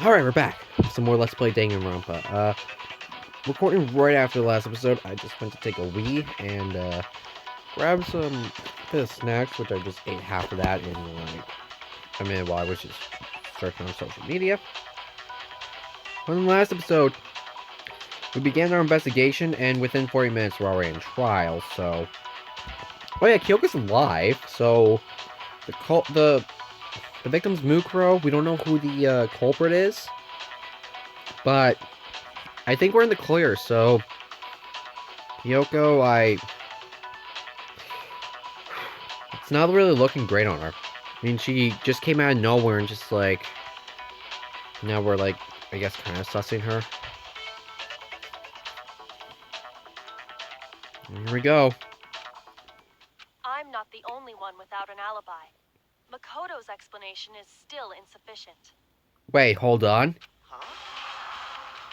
Alright, we're back. Some more Let's Play Danganronpa. Recording right after the last episode, I just went to take a wee and, grab some bit of snacks, which I just ate half of that in, like, a minute while I was just searching on social media. On the last episode, we began our investigation, and within 40 minutes, we're already in trial, so... Oh yeah, Kyoko's alive, so... The victim's Mukuro. We don't know who the, culprit is. But I think we're in the clear, so Kyoko, it's not really looking great on her. I mean, she just came out of nowhere and just like, now we're like, I guess kind of sussing her. Here we go. I'm not the only one without an alibi. Makoto's explanation is still insufficient. Wait, hold on. Huh?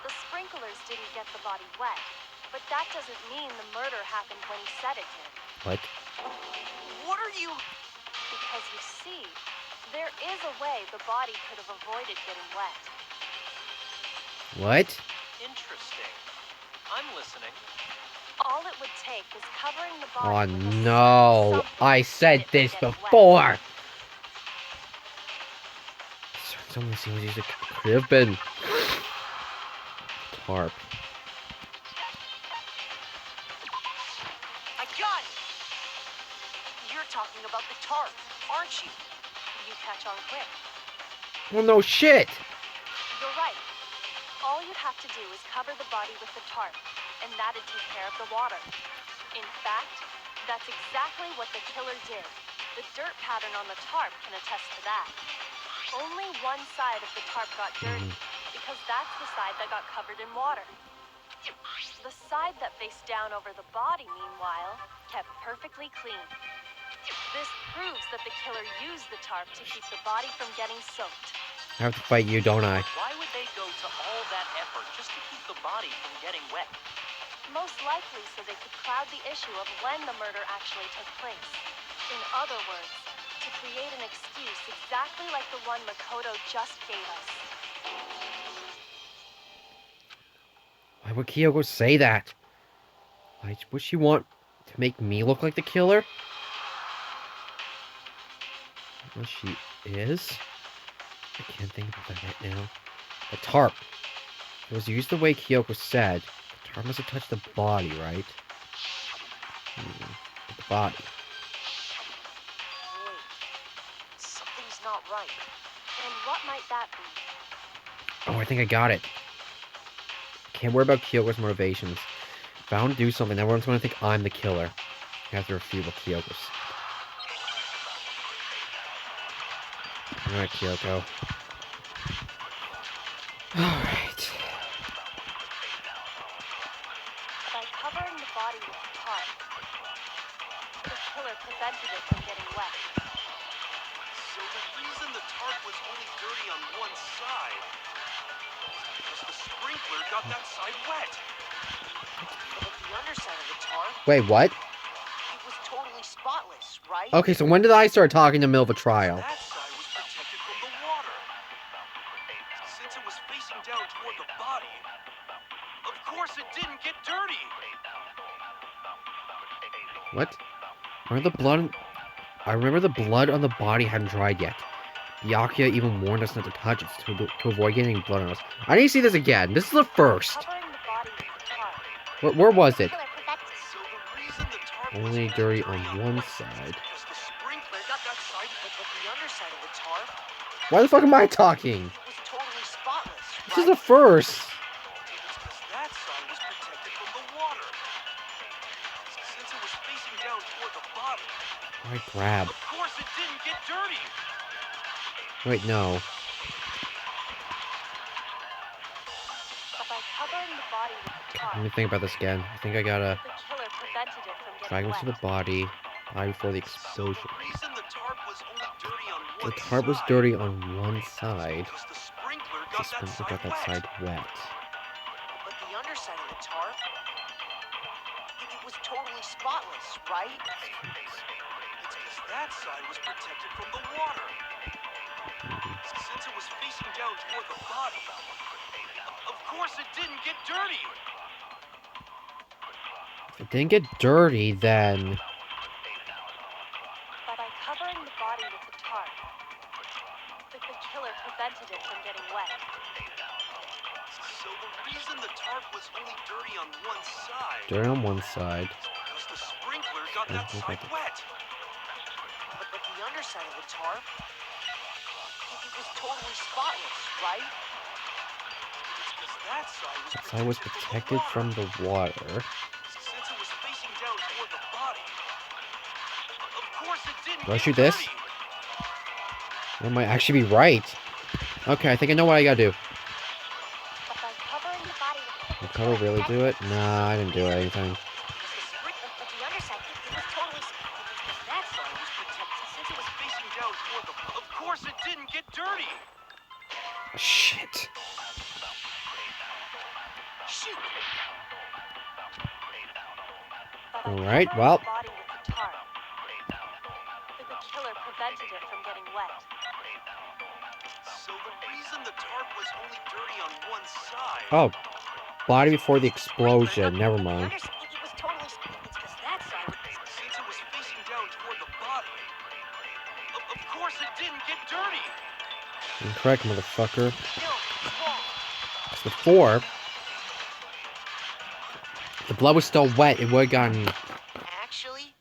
The sprinklers didn't get the body wet, but that doesn't mean the murder happened when he said it did. What? What are you... Because you see, there is a way the body could have avoided getting wet. What? Interesting. I'm listening. All it would take is covering the body Oh with a no, I said this before! Someone seems to could have been tarp. I got it! You're talking about the tarp, aren't you? You catch on quick. Well, no shit! You're right. All you'd have to do is cover the body with the tarp, and that'd take care of the water. In fact, that's exactly what the killer did. The dirt pattern on the tarp can attest to that. Only one side of the tarp got dirty, because that's the side that got covered in water. The side that faced down over the body, meanwhile, kept perfectly clean. This proves that the killer used the tarp to keep the body from getting soaked. I have to fight you, don't I? Why would they go to all that effort just to keep the body from getting wet? Most likely so they could cloud the issue of when the murder actually took place. In other words, to create an excuse exactly like the one Makoto just gave us. Why would Kyoko say that? Why would she want to make me look like the killer? Well, she is? I can't think about that right now. The tarp. It was used the way Kyoko said. The tarp must have touched the body, right? The body. Wait. Something's not right. And what might that be? Oh, I think I got it. Can't worry about Kyoko's motivations. If I want to do something, everyone's going to think I'm the killer. I have to refute what Kyoko's. Alright, Kyoko. Alright. By covering the body with the tarp, the killer prevented it from getting wet. So the reason the tarp was only dirty on one side is because the sprinkler got that side wet. But the underside of the tarp, Wait, what? it was totally spotless, right? Okay, so when did I start talking in the middle of a trial? That side was protected from the water. Since it was facing down toward the body, of course it didn't get dirty. What? I remember the blood on the body hadn't dried yet. Byakuya even warned us not to touch it to avoid getting blood on us. I need to see this again. This is the first. Covering the body with the tarp. Where was it? So the reason the tarp was Only dirty on one side. because the sprinkler Got that side, but the underside of the tarp, Why the fuck am I talking? it was totally spotless, This is the first. It's because that side was protected from the water. Since it was facing down toward the body, Alright, grab. of course it didn't get dirty. Wait, no. But by covering the body with the tarp, Let me think about this again. I think I gotta the killer prevented it from drag getting him to the wet. body before the So explosion. the reason the tarp was only dirty on The one tarp was side dirty on one side. because the sprinkler The got that sprinkler side got that wet. side wet. But the underside of the tarp, it was totally spotless, right? It's because that side was protected from the water. Since it was facing down down toward the body. Of course it didn't get dirty. If it didn't get dirty, then... But by covering the body with the tarp, the killer prevented it from getting wet. So the reason the tarp was only dirty on one side Dirty on one side. is because the sprinkler got that side wet. But the underside of the tarp, it was totally spotless, right? It's because that side was Side was protected from the water. Since it was facing down toward the body. Of course it didn't Do I get shoot this? dirty. That might actually be right. Okay, I think I know what I gotta do. But by covering the body with Did Cover really do it? Nah, I didn't do anything. But the underside, it was totally spotless. That side was protected. Since it was facing down toward the... Of course it didn't get dirty. Shit. Shoot! But by Alright, covering well. the body with the tarp, the killer prevented it from getting wet. So the reason the tarp was only dirty on one side... Oh. Body before the explosion. Never The mind. underside, it was totally spotless because that side was... Since it was facing down toward the body. Of course it didn't get dirty. Incorrect, motherfucker. No, it's wrong. Because before, the blood was still wet. It would have gotten... Actually,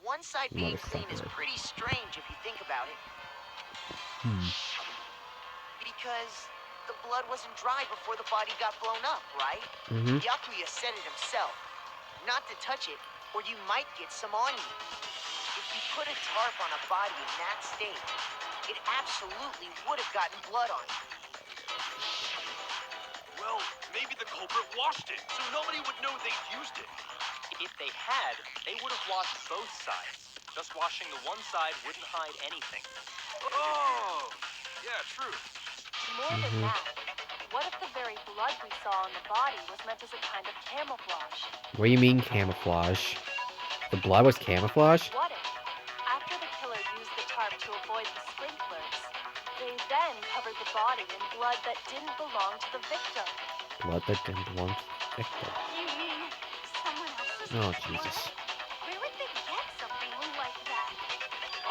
one side being clean is Motherfucker. pretty strange if you think about it. Because the blood wasn't dry before the body got blown up, right? Mm-hmm. Yakuya said it himself. Not to touch it, or you might get some on you. If you put a tarp on a body in that state, it absolutely would have gotten blood on it. Well, maybe the culprit washed it, so nobody would know they'd used it. If they had, they would have washed both sides. Just washing the one side wouldn't hide anything. Oh, yeah, true. More than that, what if the very blood we saw on the body was meant as a kind of camouflage? What do you mean camouflage? The blood was camouflage? What if, after the killer used the tarp to avoid the sprinklers, they then covered the body in blood that didn't belong to the victim? Blood that didn't belong to the victim. You mean someone else's Oh, blood? Jesus. Where would they get something like that?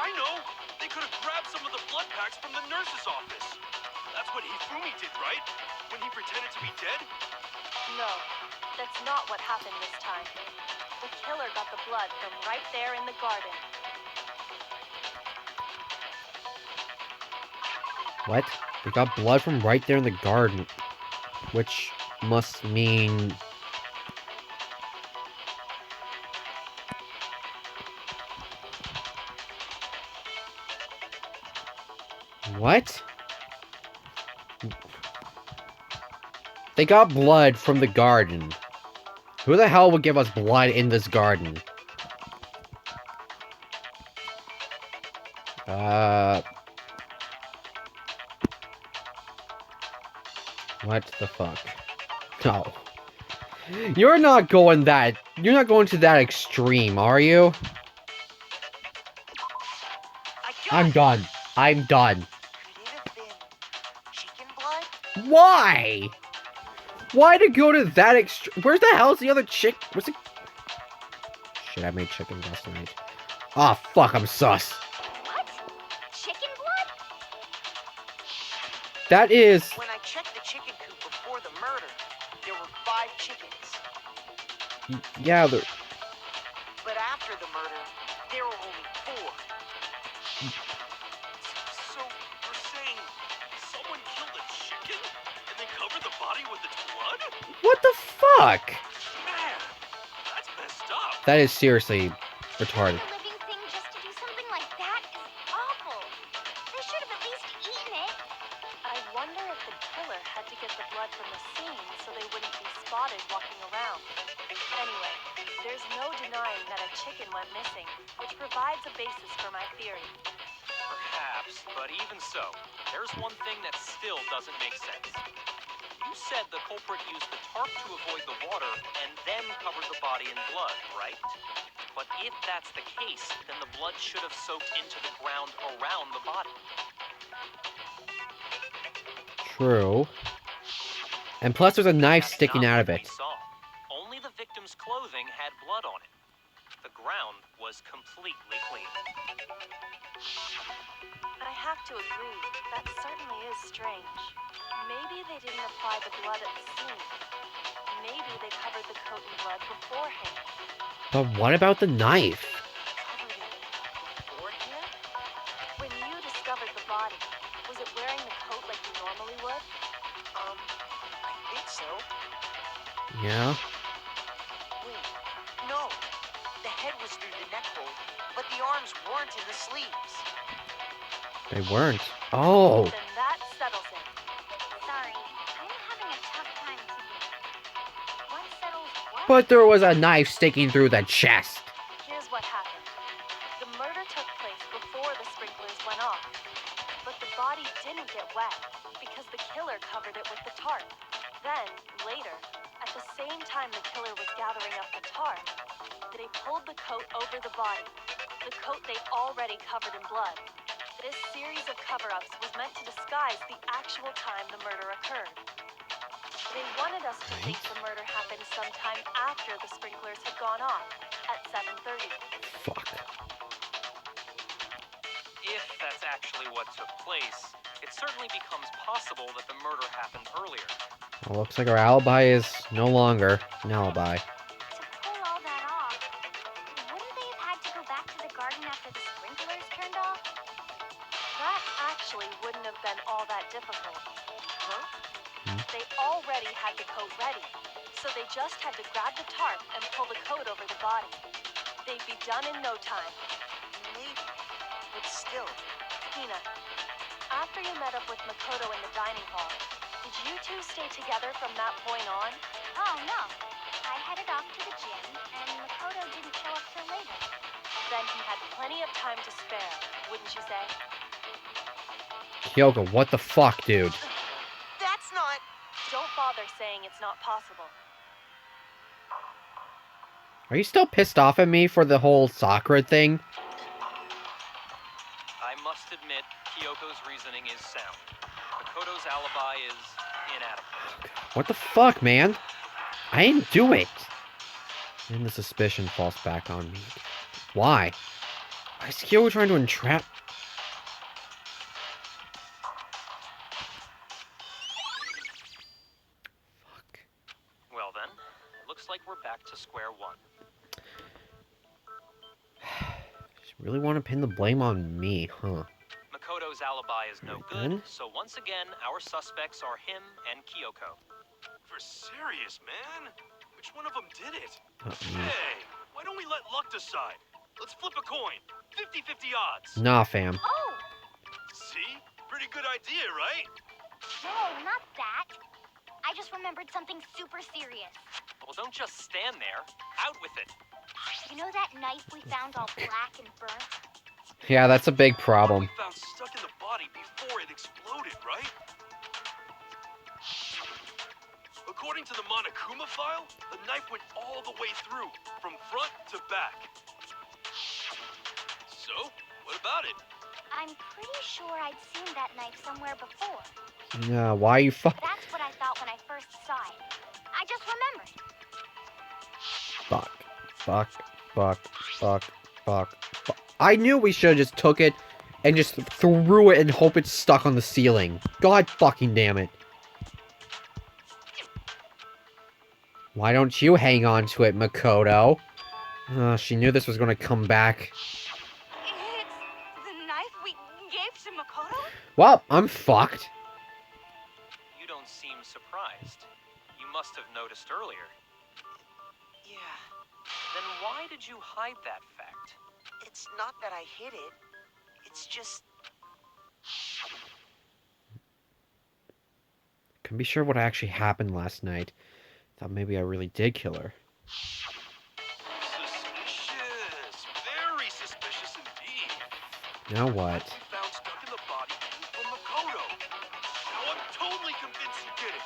I know. They could have grabbed some of the blood packs from the nurse's office. That's what Hifumi did, right? When he pretended to be dead? No, that's not what happened this time. The killer got the blood from right there in the garden. What? They got blood from right there in the garden. Which must mean... What? They got blood from the garden. Who the hell would give us blood in this garden? What the fuck? No. You're not going to that extreme, are you? I'm done. I'm done. Could it have been chicken blood? Why? Why to go to that extreme? Where's the hell's the other chick? Where's the... Shit, I made chicken last night. Ah, fuck, I'm sus. What? Chicken blood? That is... When I checked the chicken coop before the murder, there were 5 chickens. Yeah, the... But after the murder, there were only 4. So, you're saying someone killed a chicken and then covered the body with its blood? What the fuck? Man, that's messed up. That is seriously retarded. A living thing just to do something like that is awful. They should have at least eaten it. I wonder if the killer had to get the blood from the scene so they wouldn't be spotted walking around. Anyway, there's no denying that a chicken went missing, which provides a basis for my theory. Perhaps, but even so, there's one thing that still doesn't make sense. You said the culprit used the tarp to avoid the water and then covered the body in blood, right? But if that's the case, then the blood should have soaked into the ground around the body. True. And plus there's a knife That's sticking not out of what we it. saw. Only the victim's clothing had blood on it. The ground was completely clean. I have to agree, that certainly is strange. Maybe they didn't apply the blood at the scene. Maybe they covered the coat in blood beforehand. But what about the knife? Covered it beforehand? When you discovered the body, was it wearing the coat like you normally would? I think so. Yeah. Wait, no. The head was through the neck hole, but the arms weren't in the sleeves. They weren't. Oh! Then that settles it. Sorry, I'm having a tough time today. What settles what? But there was a knife sticking through the chest. Here's what happened. The murder took place before the sprinklers went off. But the body didn't get wet because the killer covered it with the tarp. Then, later, at the same time the killer was gathering up the tarp, they pulled the coat over the body. The coat they'd already covered in blood. This series of cover-ups was meant to disguise the actual time the murder occurred. They wanted us to think the murder happened sometime after the sprinklers had gone off, at 7:30. Fuck. If that's actually what took place, it certainly becomes possible that the murder happened earlier. Well, looks like our alibi is no longer an alibi. To pull all that off, wouldn't they have had to go back to the garden after the sprinklers turned off? That actually wouldn't have been all that difficult. Huh? They already had the coat ready, so they just had to grab the tarp and pull the coat over the body. They'd be done in no time. Maybe. But still. Hina, after you met up with Makoto in the dining hall, did you two stay together from that point on? Oh no. I headed off to the gym, and Makoto didn't show up till later. Then he had plenty of time to spare, wouldn't you say? Kyoko, what the fuck, dude? That's not. Don't bother saying it's not possible. Are you still pissed off at me for the whole Sakura thing? I must admit, Kyoko's reasoning is sound. Makoto's alibi is inadequate. What the fuck, man? I didn't do it. And the suspicion falls back on me. Why? Why is Kyoko trying to entrap? Fuck. Well then, looks like we're back to square one. She really want to pin the blame on me, huh? Makoto's alibi is no Right good, then. so once again, our suspects are him and Kyoko. For serious, man? Which one of them did it? Not me. Hey, why don't we let luck decide? Let's flip a coin. 50-50 odds. Nah, fam. Oh! See? Pretty good idea, right? No, not that. I just remembered something super serious. Well, don't just stand there. Out with it. You know that knife we found all black and burnt? Yeah, that's a big One problem. we found stuck in the body before it exploded, right? According to the Monokuma file, the knife went all the way through, from front to back. So, what about it? I'm pretty sure I'd seen that knife somewhere before. Nah, why you fuck? That's what I thought when I first saw it. I just remembered. Fuck. Fuck. Fuck. Fuck. Fuck. Fuck. I knew we should have just took it and just threw it and hope it stuck on the ceiling. God fucking damn it. Why don't you hang on to it, Makoto? She knew this was going to come back. It's the knife we gave to Makoto? Well, I'm fucked. You don't seem surprised. You must have noticed earlier. Yeah. Then why did you hide that fact? It's not that I hid it. It's just. Couldn't be sure what actually happened last night. Thought maybe I really did kill her. Suspicious. Very suspicious indeed. Now what? We found stuck in the body from Makoto. Now I'm totally convinced you did it.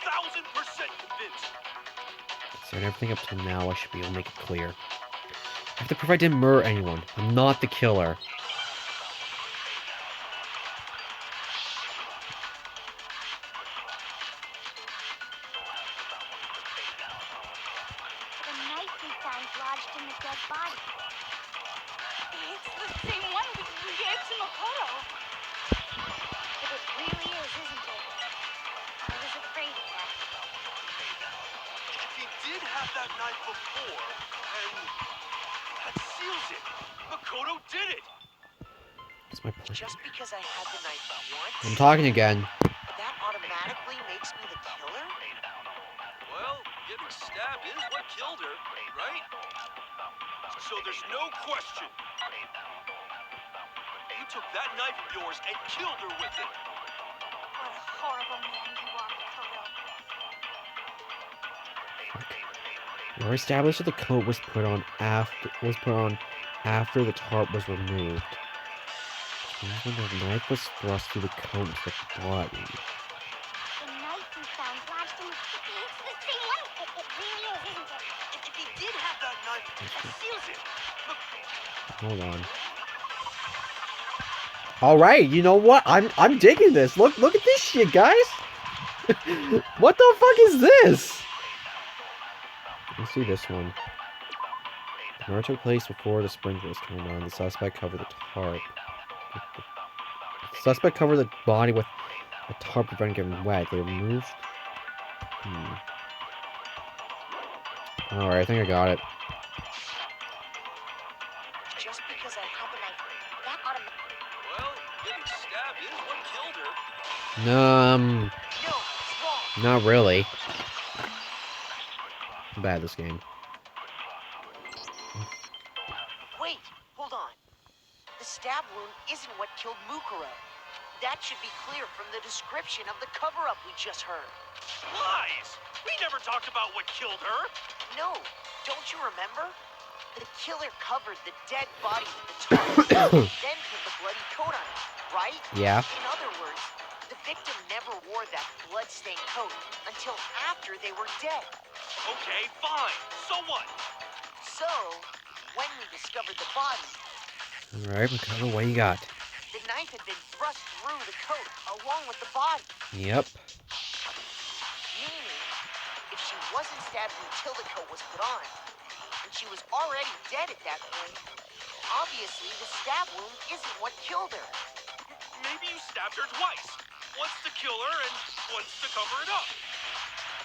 12,000% convinced. Considering everything up till now, I should be able to make it clear. I have to prove I didn't murder anyone. I'm not the killer. lodged in the dead body. It's the same one we gave to Makoto. It really is, isn't it? I was afraid of that. If he did have that knife before, then that seals it. Makoto did it. That's my point. Just because I had the knife I'm once, talking again. that automatically makes me the killer? Well, getting stabbed is what killed her, right? So there's no question. You took that knife of yours and killed her with it. What a horrible man you are, Makoto. We established that the coat was put on after the tarp was removed. Which means when the knife was thrust through the coat into the body. The knife we found lodged in the... It's the same one! It really is, isn't it? If he did have that knife, that seals it. Look, Hold on. All right, you know what? I'm digging this. Look at this shit, guys. What the fuck is this? Let's see this one. The murder took place before the sprinklers turned on. The suspect covered the tarp. The suspect covered the body with a tarp to prevent getting wet. They removed. All right, I think I got it. Just because I had the knife, that automatically... well, getting stabbed is what killed her. No, it's wrong. Not really. I'm bad at this game. Wait, hold on. The stab wound isn't what killed Mukuro. That should be clear from the description of the cover-up we just heard. Lies! We never talked about what killed her. No, don't you remember? The killer covered the dead body with the tarp, then put the bloody coat on it, right? Yeah. In other words, the victim never wore that blood-stained coat until after they were dead. Okay, fine. So what? So, when we discovered the body, All right, Makoto, what you got? the knife had been thrust through the coat along with the body. Yep. Meaning, if she wasn't stabbed until the coat was put on, and she was already dead at that point, obviously the stab wound isn't what killed her. Maybe you stabbed her twice. Once to kill her and once to cover it up.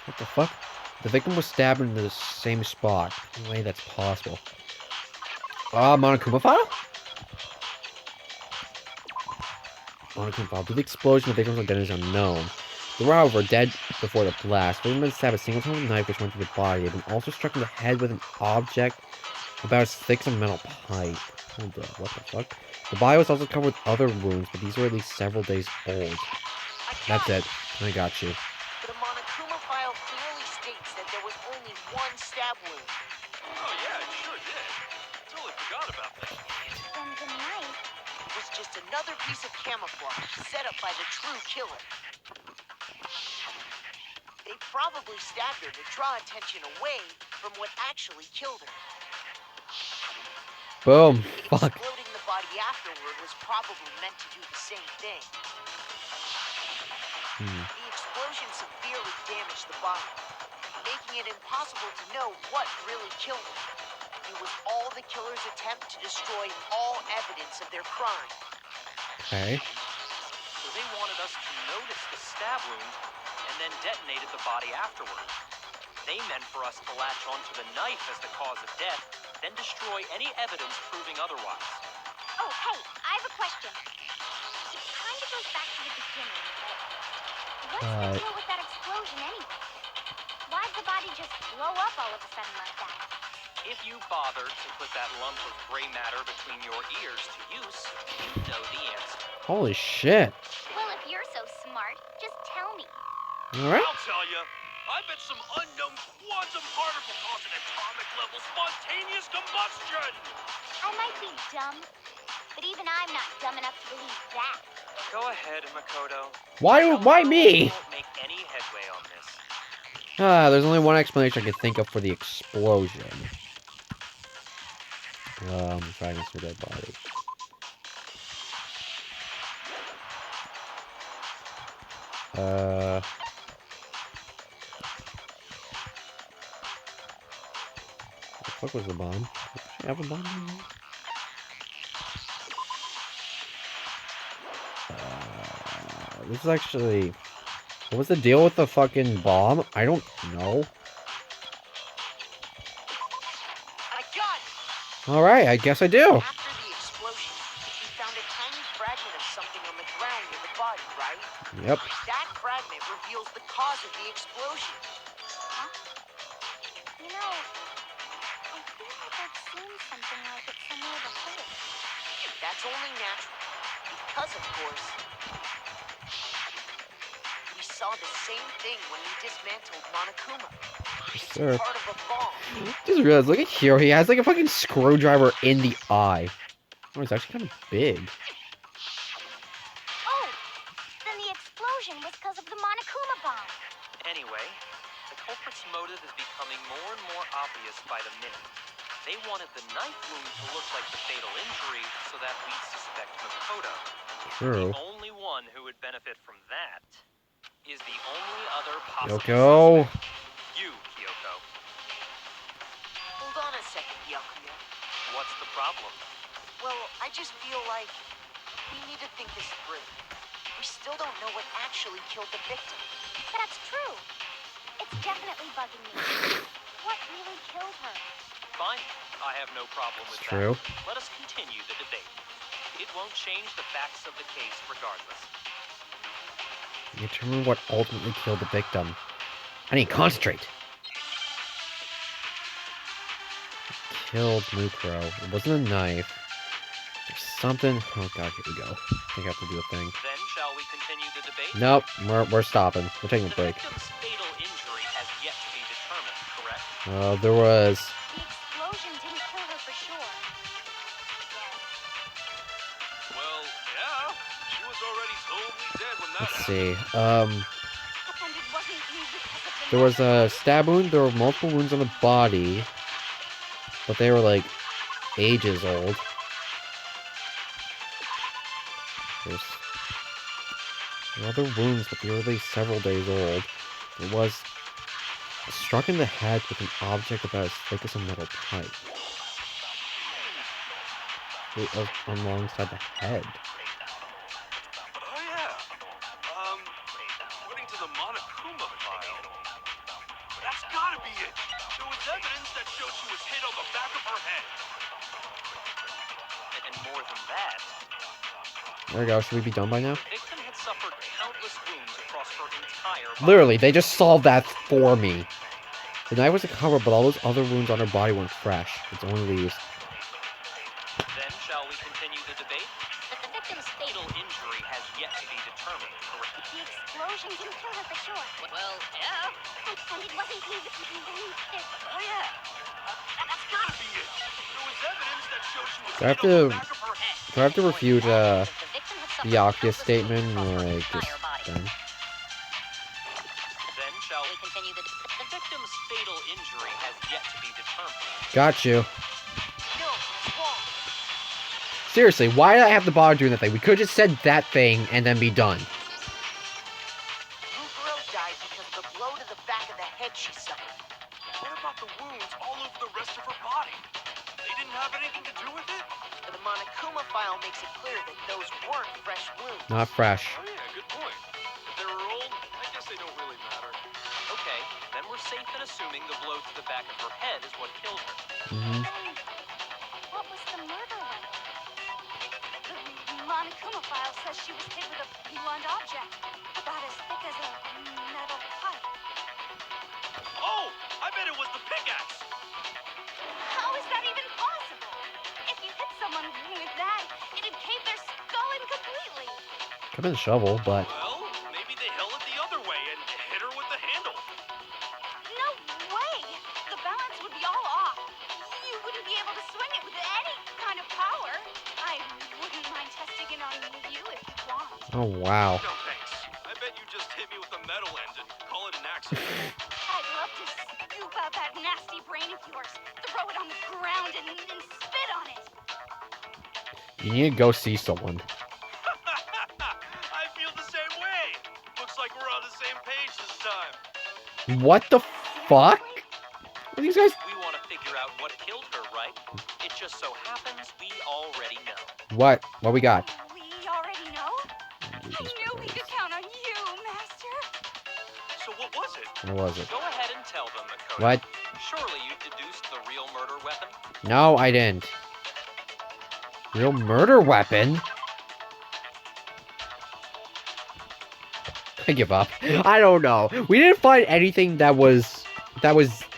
What the fuck? The victim was stabbed in the same spot. No way that's possible. Monokuma file? Monokuma file. Due to the explosion, the victim's identity is unknown. They were, however, dead before the blast. The victim had stabbed a single time with a knife which went through the body. They had been also struck in the head with an object about as thick as a metal pipe. Hold up, what the fuck? The body was also covered with other wounds, but these were at least several days old. That's it. I got you. The Monokuma file clearly states that there was only one stab wound. Oh yeah, it sure did. Totally forgot about that. Then the knife... Was just another piece of camouflage set up by the true killer. They probably stabbed her to draw attention away from what actually killed her. Boom. Fuck. Exploding the body afterward was probably meant to do the same thing. The explosion severely damaged the body, making it impossible to know what really killed her. It was all the killer's attempt to destroy all evidence of their crime. Okay. So they wanted us to notice the stab wound and then detonated the body afterward. They meant for us to latch onto the knife as the cause of death, then destroy any evidence proving otherwise. Oh, hey, I have a question. It kind of goes back to the beginning, but... What's the deal with that explosion anyway? Why'd the body just blow up all of a sudden like that? If you bothered to put that lump of gray matter between your ears to use, you know the answer. Holy shit. Well, if you're so smart, just tell me. Alright. I'll tell you. I bet some unknown quantum particle caused an atomic level spontaneous combustion. I might be dumb, but even I'm not dumb enough to believe that. Go ahead, Makoto. Why me? We won't make any headway on this. There's only one explanation I could think of for the explosion. I'm trying to see that body. What was the bomb? Did she have a bomb? This is actually... What was the deal with the fucking bomb? I don't know. I got it! Alright, I guess I do. After the explosion, we found a tiny fragment of something on the ground near the body, right? Yep. That fragment reveals the cause of the explosion. Huh? You know, I feel like I've seen something like it somewhere before. That's only natural. Because, of course, we saw the same thing when we dismantled Monokuma. It's Sure. part of a bomb. Just realized, look at Hiro, he has like a fucking screwdriver in the eye. Oh, it's actually kind of big. Oh, then the explosion was because of the Monokuma bomb. Anyway, the culprit's motive is becoming more and more obvious by the minute. They wanted the knife wound to look like the fatal injury so that we'd suspect Makoto. True. The only one who would benefit from that is the only other possible Yoko. suspect. You, Kyoko. Hold on a second, Byakuya. What's the problem? Well, I just feel like we need to think this through. We still don't know what actually killed the victim. That's true. It's definitely bugging me. What really killed her? Fine. I have no problem with It's true. that. Let us continue the debate. It won't change the facts of the case regardless. Determine what ultimately killed the victim. I need to concentrate. Killed Mukuro. It wasn't a knife. There's something. Oh god, here we go. I think I have to do a thing. Then shall we continue the debate? Nope, we're stopping. We're taking a The break. victim's fatal injury has yet to be determined, correct? There was. The explosion didn't kill her for sure. Well, yeah. She was already totally dead when that Let's happened. see. And it wasn't because of the There was a stab wound. There were multiple wounds on the body, but they were like ages old. There's other wounds, but they were like several days old. It was struck in the head with an object about as thick as a metal pipe. It was alongside the head. Oh, yeah. According to the Monokuma file, that's gotta be it. There was evidence that showed she was hit on the back of her head. And more than that, There we go. Should we be done by now? the victim had suffered countless wounds across her entire body. Literally, they just solved that for me. The knife was a cover, but all those other wounds on her body weren't fresh. It's only these. Then shall we continue the debate? The victim's fatal injury has yet to be determined, correct? The explosion didn't kill her for sure. Well, yeah. And it wasn't Oh, yeah. That's gotta be it. There was evidence that showed she was Do I have hit on to- the back of her head. Do I have to refute The victim had suffered Byakuya's countless statement, wounds or across her like just entire body. done? Then shall we continue the victim's fatal injury has yet to be determined. Got you. No, it's wrong. Seriously, why did I have to bother doing that thing? We could have just said that thing and then be done. Mukuro died because of the blow to the back of the head she suffered. What about the wounds all over the rest of her body? They didn't have anything to do with it? The Monokuma file makes it clear that those weren't fresh wounds. Not fresh. Oh, yeah, good point. If they were old, I guess they don't really matter. Okay, then we're safe in assuming the blow to the back of her head is what killed her. Hmm. What was the murder weapon? The Monokuma file says she was hit with a blunt object, about as thick as a metal pipe. Oh, I bet it was the pickaxe. How is that even possible? If you hit someone with that, it'd cave their skull in completely. Could have been a shovel, but Well, maybe they held it the other way and hit her with the handle. No way! The balance would be all off. You wouldn't be able to swing it with any kind of power. I wouldn't mind testing it on you if you want. oh wow. No thanks. I bet you just hit me with a metal end and call it an accident. I'd love to scoop out that nasty brain of yours, throw it on the ground, and spit on it. You need to go see someone. I feel the same way. Looks like we're on the same page this time. What the fuck? What are these guys? We want to figure figure out what killed her, right? It just so happens we already know. What? What we got? We already know? Jesus I knew we could Christ. count on you, Master. So what was it? What was it? Go ahead and tell them, Makoto. What? Surely you deduced the real murder weapon? No, I didn't. Real murder weapon? I give up. I don't know. We didn't find anything that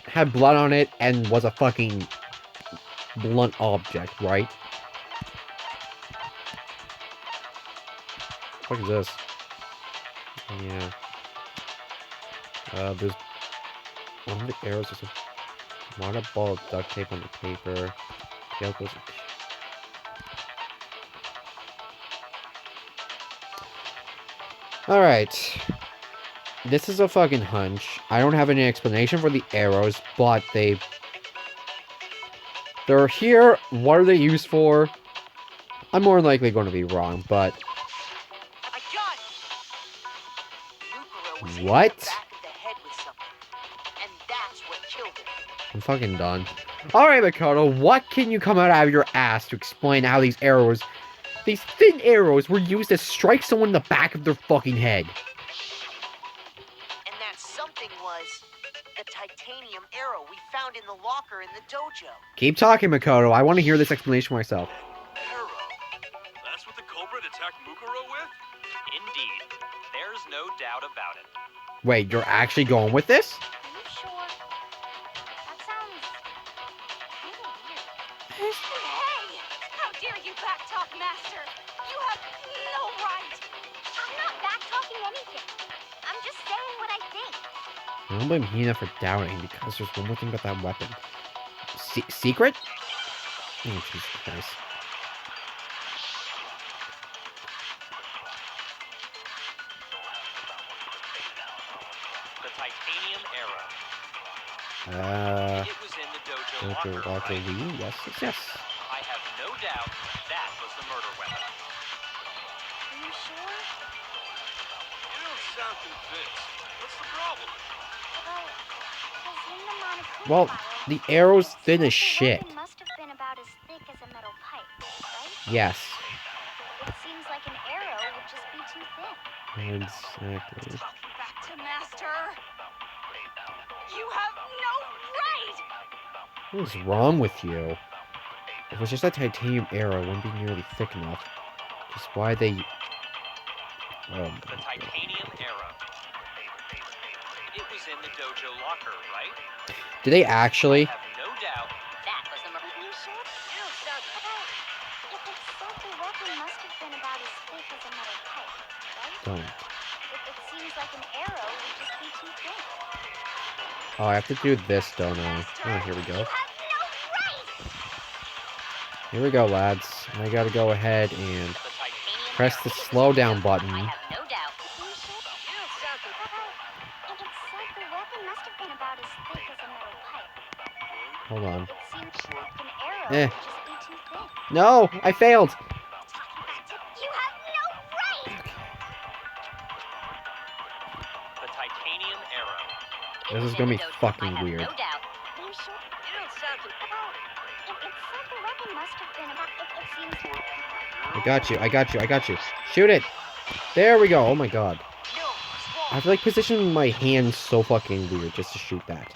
had blood on it and was a fucking blunt object, right? What is this? Yeah. There's one of the arrows is a water ball of duct tape on the paper. Kyoko's. Alright. This is a fucking hunch. I don't have any explanation for the arrows, but they're here. What are they used for? I'm more than likely going to be wrong, but I got it. Mukuro was hit in what? the back of the head with something, and that's what killed him. I'm fucking done. Alright, Makoto, what can you come out of your ass to explain how these thin arrows were used to strike someone in the back of their fucking head? And that something was the titanium arrow we found in the locker in the dojo. Keep talking, Makoto. I want to hear this explanation myself. Arrow. That's what the culprit attacked Mukuro with? Indeed. There's no doubt about it. Wait, you're actually going with this? Are you sure? That sounds kind of weird. Hey! How dare you backtalk, Master? You have no right! I'm not backtalking anything. I'm just saying what I think. I don't blame Hina for doubting, because there's one more thing about that weapon. Secret? Oh, Jesus Christ. The titanium arrow. It was in the dojo Dojo locker, Locker right? Lee? Yes, yes, yes. I have no doubt that was the murder weapon. Are you sure? You don't sound convinced. What's the problem? Well, 'cause in the Monokuma Well, file, the arrow's it thin says as the shit. weapon must have been about as thick as a metal pipe, right? Yes. It seems like an arrow would just be too thin. Exactly. Back to Master. You have no right! What is wrong with you? If it was just a titanium arrow, it wouldn't be nearly thick enough. Just why they... Oh, The titanium arrow. It was in the dojo locker, right? did they actually? I have no doubt that was the murder. Are you sure? You don't sound... If it said the weapon must have been about as thick as a metal pipe, right? Don't. It seems like an arrow would just be too thin. Oh, I have to do this, don't I? Oh, here we You go. have no right! Here we go, lads. I gotta go ahead and the titanium press the arrow. slow down button. I have no doubt. Are you sure? You don't sound... If it said the weapon must have been about as thick as a metal pipe, Hold on. it seems like an arrow Eh. would just be too thin. No! I failed! You have no right! The titanium arrow. This is gonna be fucking weird. No doubt. Are you sure? You don't sound... If it said the weapon must have been about... It seems... I got you, I got you, I got you. Shoot it! There we go, oh my god. No, it's wrong. I have to like position my hands so fucking weird just to shoot that.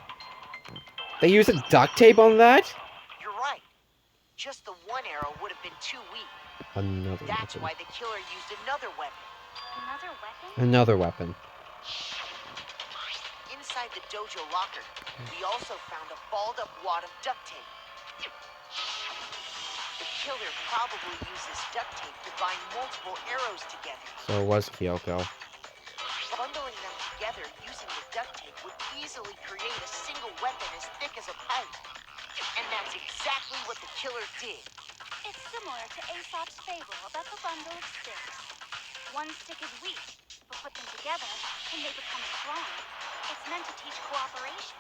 They use a duct tape on that? You're right. Just the one arrow would have been too weak. Another That's weapon. why the killer used another weapon. Another weapon? Another weapon. Inside the dojo locker, we also found a balled up wad of duct tape. The killer probably used this duct tape to bind multiple arrows together. So it was Kyoko. Bundling them together using the duct tape would easily create a single weapon as thick as a pipe. And that's exactly what the killer did. It's similar to Aesop's fable about the bundle of sticks. One stick is weak, but put them together and they become strong. It's meant to teach cooperation.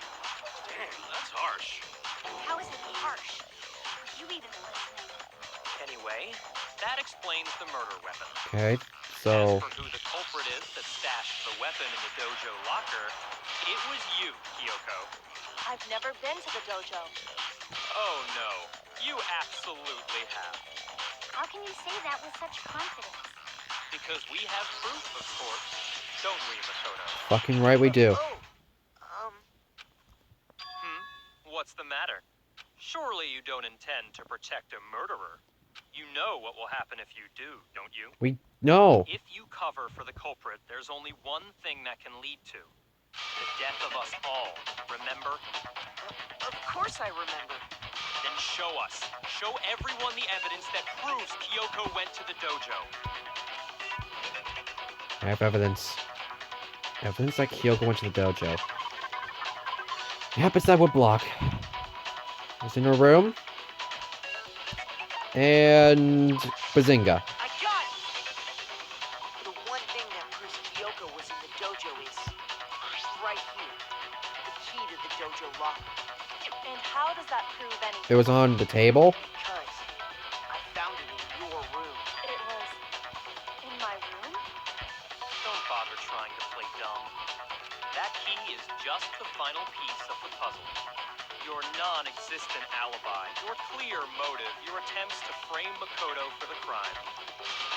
Damn, that's harsh. How is it harsh? Were you even listening? Anyway, that explains the murder weapon. Okay, As so... for who the culprit is that stashed the weapon in the dojo locker, it was you, Kyoko. I've never been to the dojo. Oh no, you absolutely have. How can you say that with such confidence? Because we have proof, of course. Don't we, Makoto? Fucking right we do. What's the matter? Surely you don't intend to protect a murderer. You know what will happen if you do, don't you? No. If you cover for the culprit, there's only one thing that can lead to the death of us all. Remember? Of course I remember. Then show us. Show everyone the evidence that proves Kyoko went to the dojo. I have evidence. Evidence that Kyoko went to the dojo. Yep, it's that wood block. It's in her room. And bazinga. I got it! The one thing that proves Kyoko was in the dojo is right here. The key to the dojo locker. And how does that prove anything? It was on the table. Because I found it in your room. It was in my room? Don't bother trying to play dumb. That key is just the final piece of the puzzle. Your non-existent alibi, your clear motive, your attempts to frame Makoto for the crime.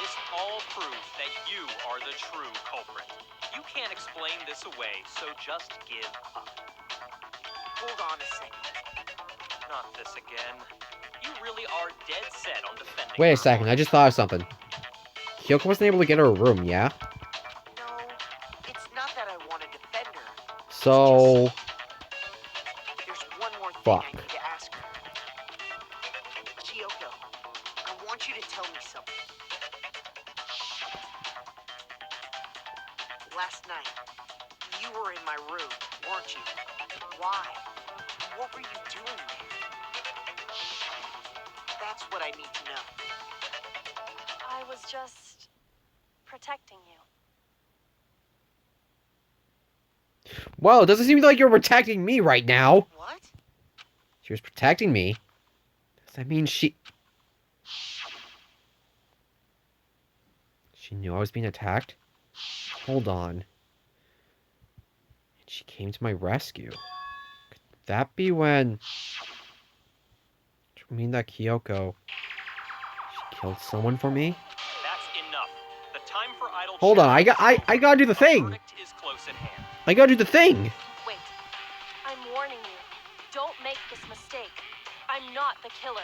This all proves that you are the true culprit. You can't explain this away, so just give up. Hold on a second. Not this again. You really are dead set on defending Wait a her second, I honor. just thought of something. Kyoko wasn't able to get her a room, yeah? No, it's not that I want to defend her. So... There's one more thing Fuck. I need to ask her. Kyoko, I want you to tell me something. Last night, you were in my room, weren't you? Why? What were you doing there? That's what I need to know. I was just protecting you. Well, it doesn't seem like you're protecting me right now. What? She was protecting me. Does that mean she knew I was being attacked? Hold on. And she came to my rescue. Could that be when... Do you mean that Kyoko... She killed someone for me? That's enough. The time for idle Hold on, chatter I gotta do the is thing! over. The verdict is close at hand. I gotta do the thing! Wait. I'm warning you. Don't make this mistake. I'm not the killer.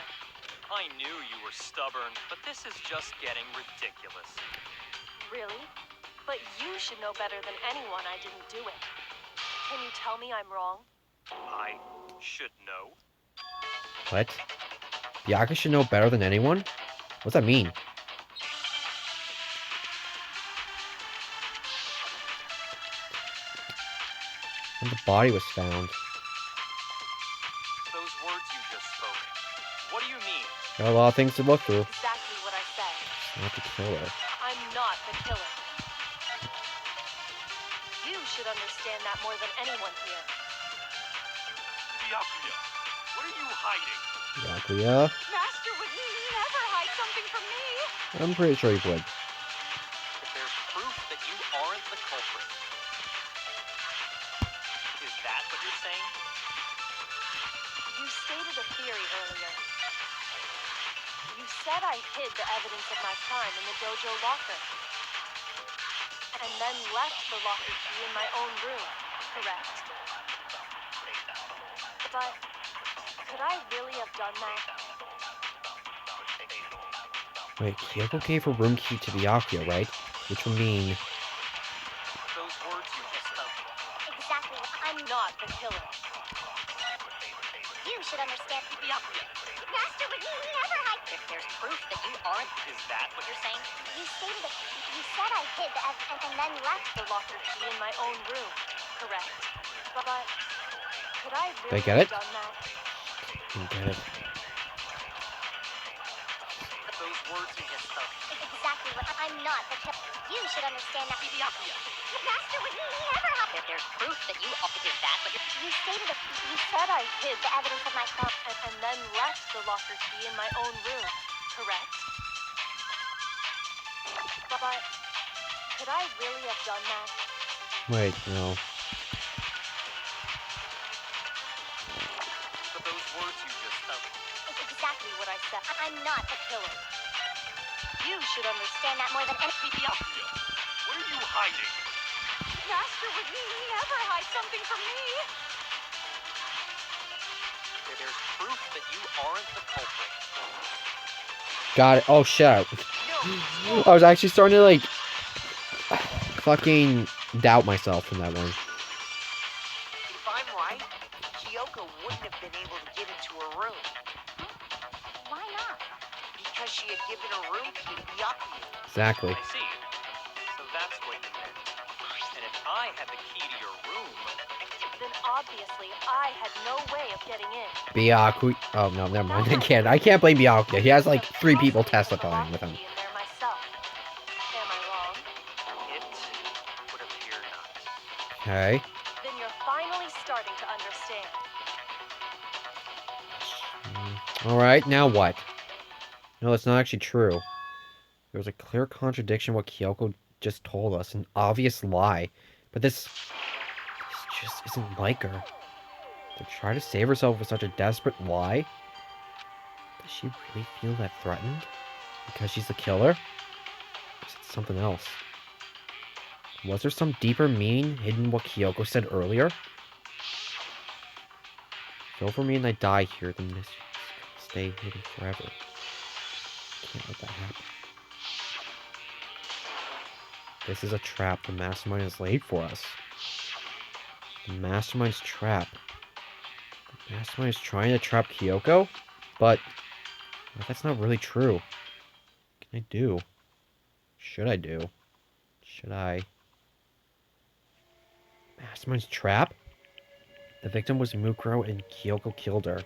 I knew you were stubborn, but this is just getting ridiculous. Really? But you should know better than anyone I didn't do it. Can you tell me I'm wrong? I should know. What? Byakuya should know better than anyone? What's that mean? When the body was found. Those words you just spoke. What do you mean? Got a lot of things to look through. Exactly what I said. It's not the killer. I'm not the killer. You should understand that more than anyone here. Byakuya, what are you hiding? Byakuya? Master would never hide something from me. I'm pretty sure he would. There's proof that you aren't the culprit. Is that what you're saying? You stated a theory earlier. You said I hid the evidence of my crime in the dojo locker. And then left the locker key in my own room, correct? But could I really have done that? Wait, Kyoko gave her room key to Byakuya, right? Which would mean... Those words you just spoke. Exactly. I'm not the killer. You should understand. Byakuya, Master would never hide. if there's proof that you aren't, is that what you're saying? You stated that you said I hid the evidence and then left. The locker key in my own room, correct? But could I Did I really get have it? done that? Didn't get it. Those words you just spoke. Exactly what I'm not the killer. You should understand that. Byakuya, Master would never hide. if there's proof that you are, is that what you're... You stated that You said I hid the evidence of my crime. and then left the locker key in my own room, correct? But could I really have done that? Wait, no. But those words you just spoke. I'm not the killer. You should understand that more than any. Byakuya, what are you hiding? Master would never hide something from me. There's proof that you aren't the culprit. Got it. Oh, shit. I was actually starting to, like, fucking doubt myself from that one. If I'm right, Kyoko wouldn't have been able to get into her room Why not? because she had given her room key to Byakuya. Exactly. I see. So that's what you meant. And if I had the key to your room, Then obviously I had no way of getting in. Byakuya. Oh, no, never mind. I can't blame Byakuya. He has, like, 3 people testifying with him. In there myself. Am I wrong? it would appear not. Okay. Then you're finally starting to understand. Alright, now what? No, that's not actually true. There was a clear contradiction what Kyoko just told us. An obvious lie. But this just isn't like her. To try to save herself with such a desperate lie? Does she really feel that threatened? Because she's the killer? Or is it something else? Was there some deeper meaning hidden in what Kyoko said earlier? Go for me and I die here, then this stay hidden forever. Can't let that happen. This is a trap the mastermind has laid for us. The mastermind's trap. The mastermind is trying to trap Kyoko? But that's not really true. What can I do? Should I do? Should I? Mastermind's trap? The victim was Mukuro and Kyoko killed her.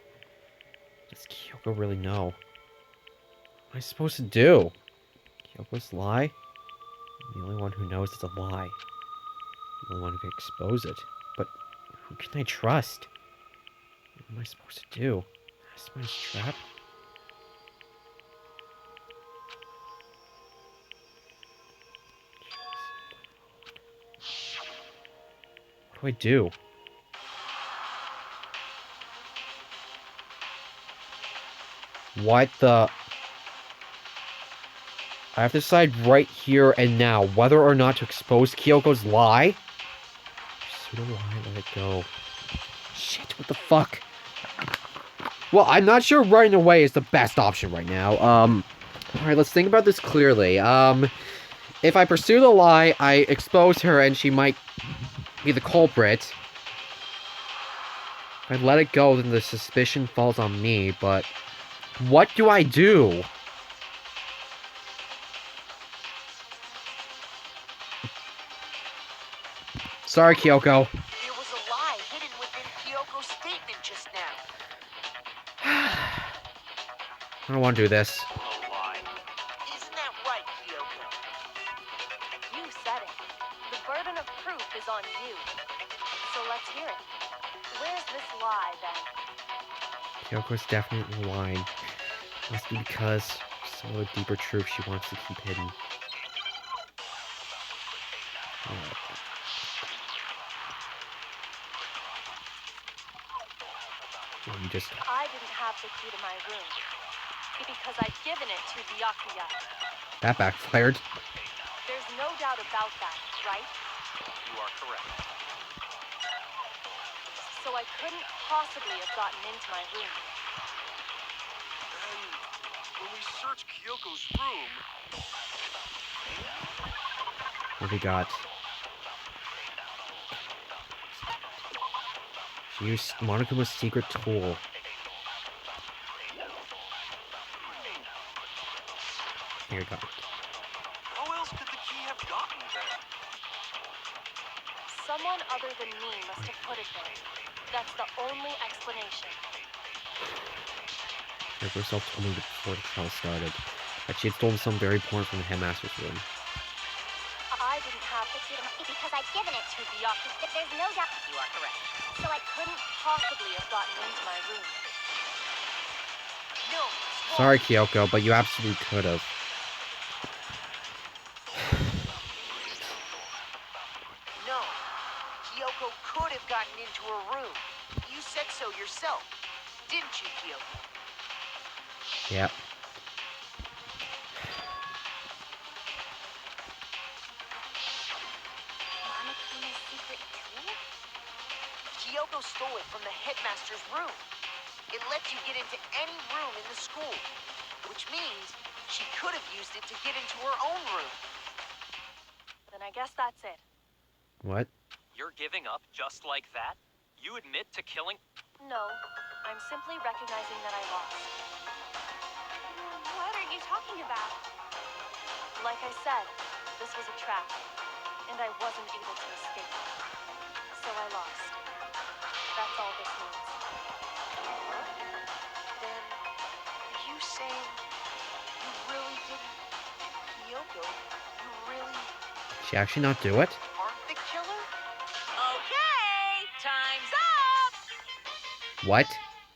Does Kyoko really know? What am I supposed to do? Kyoko's lie? I'm the only one who knows it's a lie. The only one who can expose it. But who can I trust? What am I supposed to do? Mastermind's trap? What do I do? What the... I have to decide right here and now whether or not to expose Kyoko's lie. Pursue the lie, let it go. Shit, what the fuck? Well, I'm not sure running away is the best option right now. Alright, let's think about this clearly. If I pursue the lie, I expose her and she might be the culprit. If I let it go, then the suspicion falls on me, but... what do I do? Sorry, Kyoko. There was a lie hidden within Kyoko's statement just now. I don't want to do this. A lie? Isn't that right, Kyoko? You said it. The burden of proof is on you. So let's hear it. Where's this lie then? Kyoko's definitely lying. Must be because some of the deeper truth she wants to keep hidden. You just... I didn't have the key to my room. Because I'd given it to Byakuya. that backfired. There's no doubt about that, right? You are correct. So I couldn't possibly have gotten into my room. And when we searched Kyoko's room, What we got? She used Monokuma's secret tool. Here we go. how else could the key have gotten there? Someone other than me must have put it there. That's the only explanation. Her herself told me before the trial started that she had stolen something very important from the headmaster's room. I didn't have the key to my... Because I'd given it to Byakuya. There's no doubt. You are correct. So I couldn't possibly have gotten into my room. No, it's wrong. Sorry, Kyoko, but you absolutely could have. No. Kyoko could have gotten into her room. You said so yourself, didn't you, Kyoko? Yep. Kyoko stole it from the headmaster's room. It lets you get into any room in the school, which means she could have used it to get into her own room. Then I guess that's it. What? You're giving up just like that? You admit to killing... No, I'm simply recognizing that I lost. What are you talking about? Like I said, this was a trap, and I wasn't able to escape. So I lost. That's all this means. Then, are you saying you really didn't... Kyoko, you really She actually not do it? aren't the killer? Okay, time's up! What?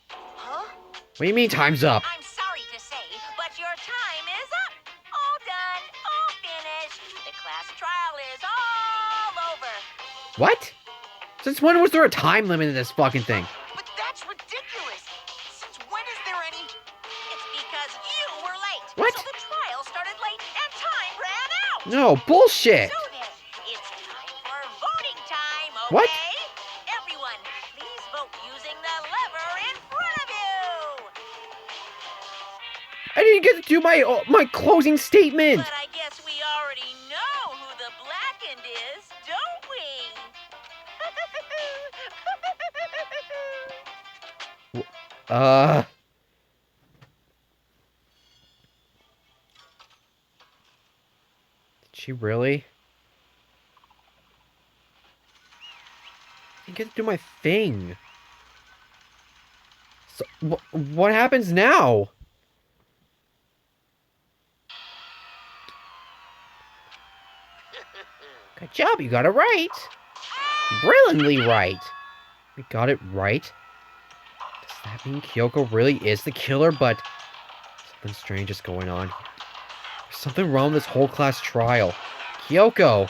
Huh? What do you mean time's up? I'm sorry to say, but your time is up. All done, all finished. The class trial is all over. What? Since when was there a time limit in this fucking thing? But that's ridiculous! Since when is there any... It's because you were late. What? So the trial started late and time ran out. No, bullshit! So then, it's time for voting time, okay? What? Everyone, please vote using the lever in front of you. I didn't get to do my closing statement! But I guess we already know who the blackened is, don't we? Did she really? I didn't get to do my thing. So, what happens now? Good job, you got it right. Brilliantly right. We got it right. Does that mean Kyoko really is the killer, but something strange is going on here. There's something wrong with this whole class trial. Kyoko!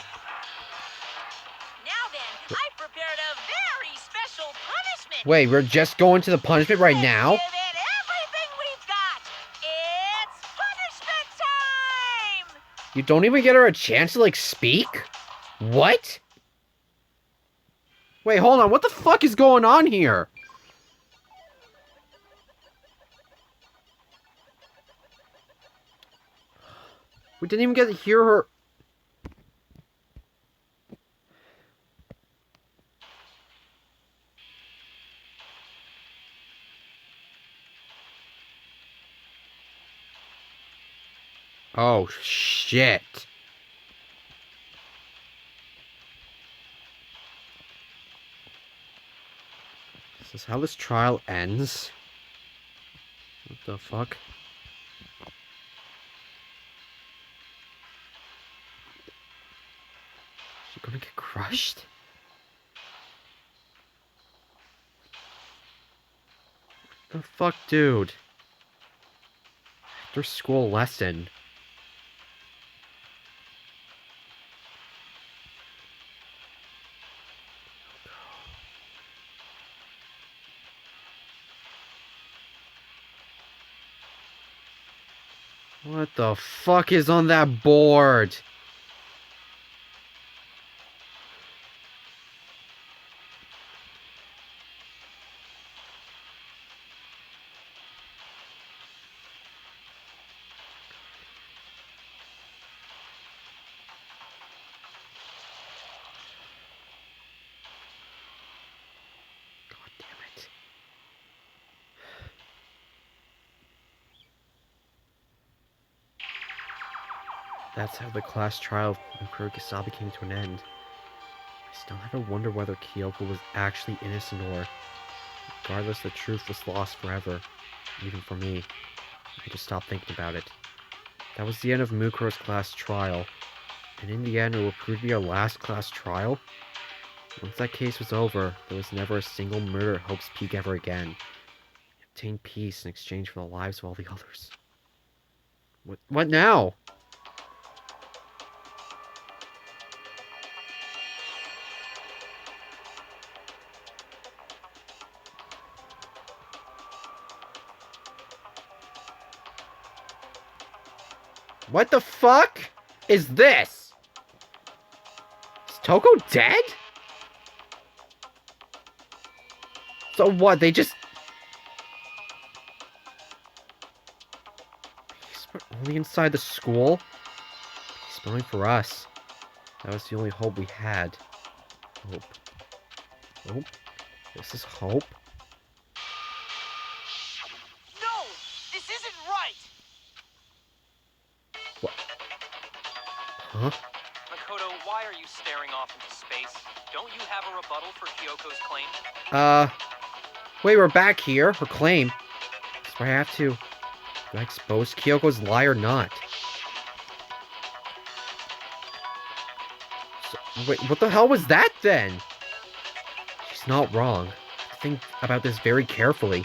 Now then, I prepared a very special punishment. Wait, we're just going to the punishment right now? Let's give it everything we've got. It's punishment time. You don't even get her a chance to, like, speak? What? Wait, hold on. What the fuck is going on here? We didn't even get to hear her. Oh, shit. Is this how this trial ends? What the fuck? Is she gonna get crushed? What the fuck, dude? After school lesson. What the fuck is on that board? God damn it. That's how the class trial of Mukuro Kisabi came to an end. I still have to wonder whether Kyoko was actually innocent or, regardless, the truth was lost forever. Even for me. I just stopped thinking about it. That was the end of Mukuro's class trial. And in the end, it would prove to be our last class trial. Once that case was over, there was never a single murder at Hope's Peak ever again. We obtained peace in exchange for the lives of all the others. What now? What the fuck is this? Is Toko dead? So what? They just... He's only inside the school? He's spying for us. That was the only hope we had. Hope. Hope? This is hope? No! This isn't right! What? Huh? Makoto, why are you staring off into space? Don't you have a rebuttal for Kyoko's claim? Wait, we're back here. Her claim. So I have to... Do I expose Kyoko's lie or not? So, wait, what the hell was that then? She's not wrong. I think about this very carefully.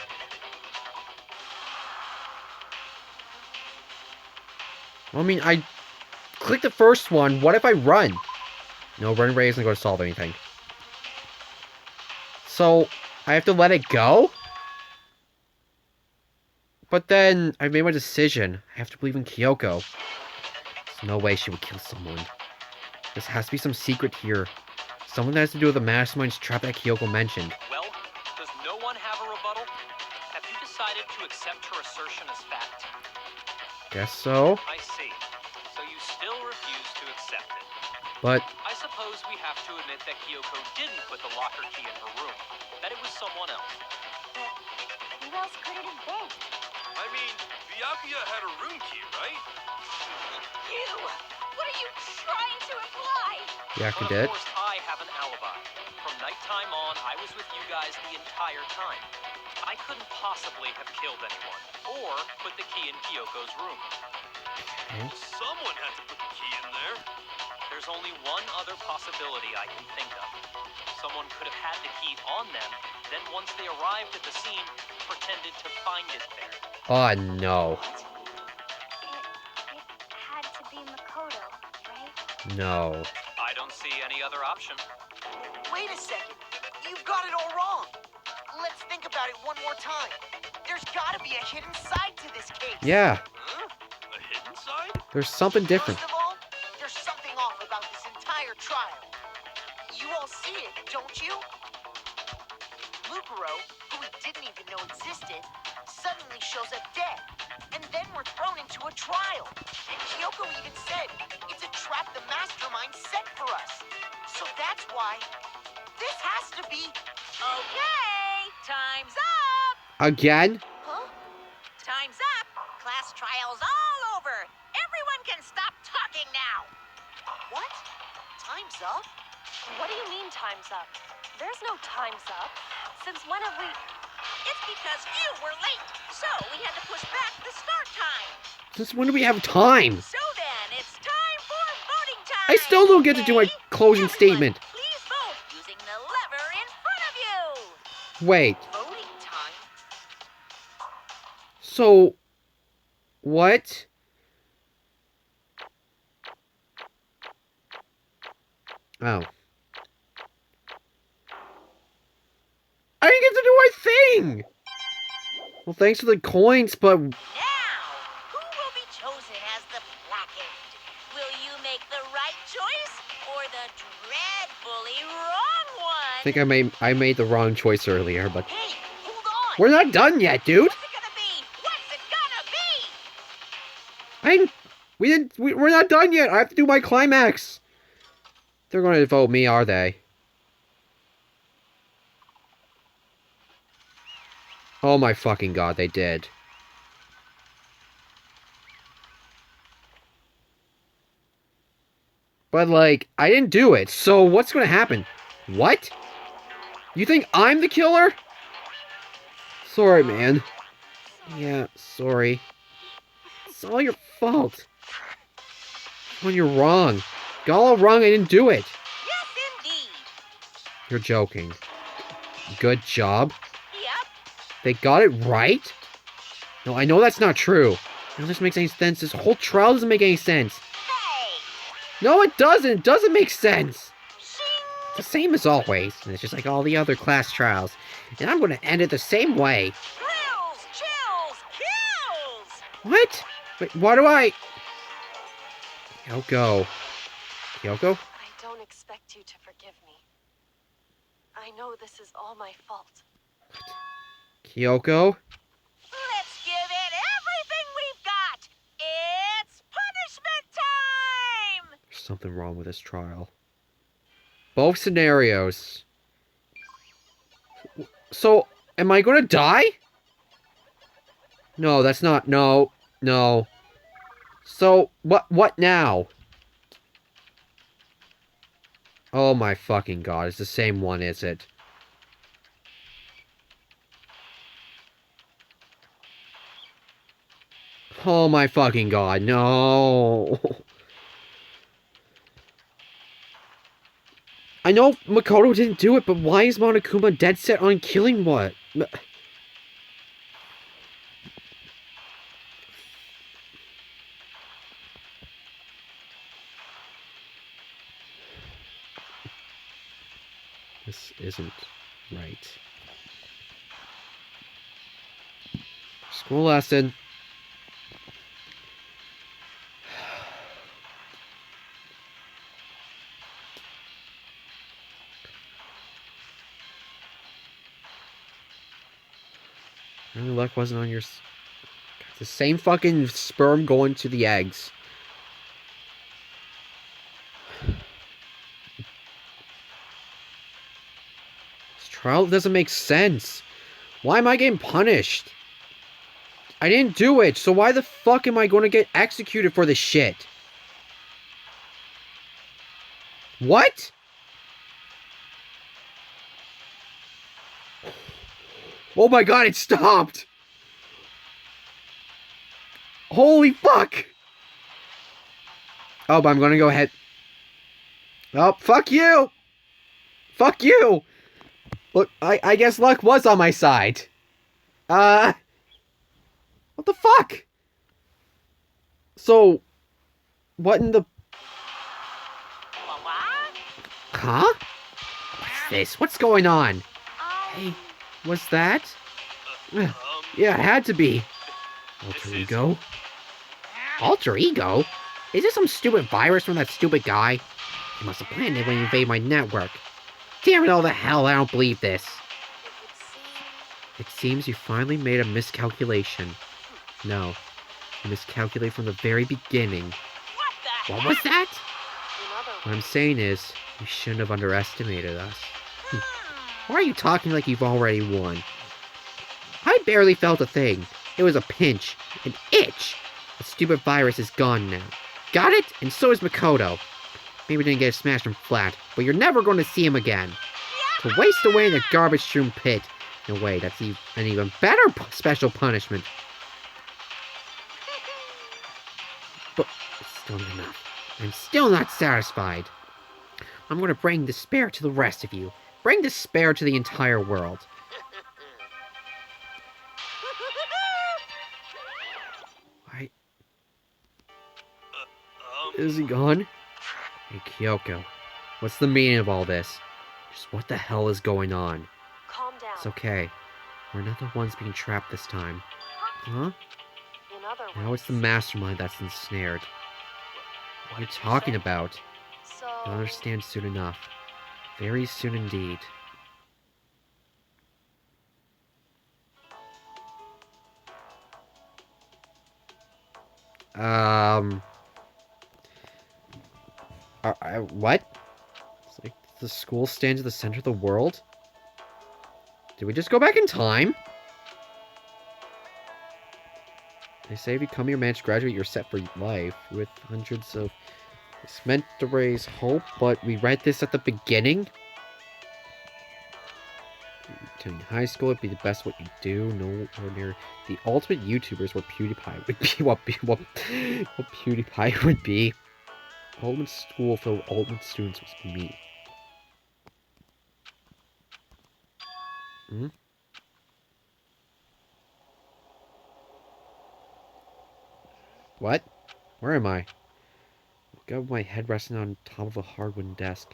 I mean, I clicked the first one. What if I run? No, run away isn't going to solve anything. So, I have to let it go? But then, I made my decision. I have to believe in Kyoko. There's no way she would kill someone. There has to be some secret here. Something that has to do with the mastermind's trap that Kyoko mentioned. Well, does no one have a rebuttal? Have you decided to accept her assertion as fact? Guess so. I see. So you still refuse to accept it. But, I suppose we have to admit that Kyoko didn't put the locker key in her room. That it was someone else. But who else could it have been? I mean, Byakuya had a room key, right? You! What are you trying to imply? Yaku But did. of course, I have an alibi. From nighttime on, I was with you guys the entire time. I couldn't possibly have killed anyone, or put the key in Kyoko's room. Someone had to put the key in there. There's only one other possibility I can think of. Someone could have had the key on them, then once they arrived at the scene, pretended to find it there. Oh no. It had to be Makoto, right? No. I don't see any other option. Wait a second. You've got it all wrong. Let's think about it one more time. There's gotta be a hidden side to this case. Yeah, Huh? A hidden side? there's something different. First of all, there's something off about this entire trial. You all see it, don't you? Mukuro, who we didn't even know existed, suddenly shows up dead. And then we're thrown into a trial. And Kyoko even said it's a trap the mastermind set for us. So that's why this has to be... Okay, time's up! Again? Huh? Time's up! Class trial's all over! Everyone can stop talking now! What? Time's up? What do you mean time's up? There's no time's up. Since when have we... It's because you were late, so we had to push back the start time. Since when do we have time? So then, it's time for voting time! I still don't get to do my okay? closing Everyone, statement. Please vote using the lever in front of you! Wait, Voting time? so... What? Oh. I didn't get to do my thing! Well, thanks for the coins, but... Now, who will be chosen as the blackened? Will you make the right choice or the dreadfully wrong one? I think I made the wrong choice earlier, but... Hey, hold on! We're not done yet, dude! What's it gonna be? What's it gonna be? We're not done yet! I have to do my climax! They're gonna vote me, are they? Oh my fucking god, they did. But, like, I didn't do it, so what's gonna happen? What? You think I'm the killer? Sorry, man. Yeah, sorry. It's all your fault. When you're wrong. Got all wrong, I didn't do it. Yes, indeed. You're joking. Good job. Yep. They got it right? No, I know that's not true. None of this makes any sense. This whole trial doesn't make any sense. Hey, No, it doesn't. It doesn't make sense. shing. It's the same as always. And it's just like all the other class trials. And I'm going to end it the same way. Thrills, chills, kills. What? Wait, why do I... Kyoko. Kyoko? I don't expect you to forgive me. I know this is all my fault. Kyoko? Let's give it everything we've got. It's punishment time! There's something wrong with this trial. Both scenarios. So, am I gonna die? No, that's not. No. No. So, what now? Oh my fucking god, it's the same one, is it? Oh my fucking god, no. I know Makoto didn't do it, but why is Monokuma dead set on killing what? This isn't right. School lesson. Really, luck wasn't on your... The same fucking sperm going to the eggs. This trial doesn't make sense. Why am I getting punished? I didn't do it, so why the fuck am I going to get executed for this shit? What? Oh my god, it stopped! Holy fuck! Oh, but I'm gonna go ahead. Oh, fuck you! Fuck you! Look, I guess luck was on my side. What the fuck? So, what in the... Huh? What's this? What's going on? Hey, what's that? Yeah, it had to be. Alter ego? Alter ego? Is this some stupid virus from that stupid guy? He must have planned it when he invaded my network. Damn it all to hell, I don't believe this. It seems you finally made a miscalculation. No, you miscalculated from the very beginning. What was that? What I'm saying is, you shouldn't have underestimated us. Why are you talking like you've already won? I barely felt a thing. It was a pinch, an itch. The stupid virus is gone now. Got it? And so is Makoto. Maybe we didn't get smashed and flat, but you're never going to see him again. To waste away in a garbage strewn pit. In a way, that's an even better special punishment. But it's still not enough. I'm still not satisfied. I'm going to bring despair to the rest of you. Bring despair to the entire world. Is he gone? Hey, Kyoko. What's the meaning of all this? Just what the hell is going on? Calm down. It's okay. We're not the ones being trapped this time. Huh? In other words, Now it's the mastermind that's ensnared. What are you talking about? so You'll understand soon enough. Very soon indeed. What? It's like the school stands at the center of the world? Did we just go back in time? They say if you come here, manage to graduate, you're set for life. With hundreds of... It's meant to raise hope, but we read this at the beginning? Attending high school would be the best what you do. No ordinary... The ultimate YouTubers where PewDiePie would be. What PewDiePie would be. Ultimate school filled with ultimate students was me. Hmm? What? Where am I? I woke up with my head resting on top of a hardwood desk.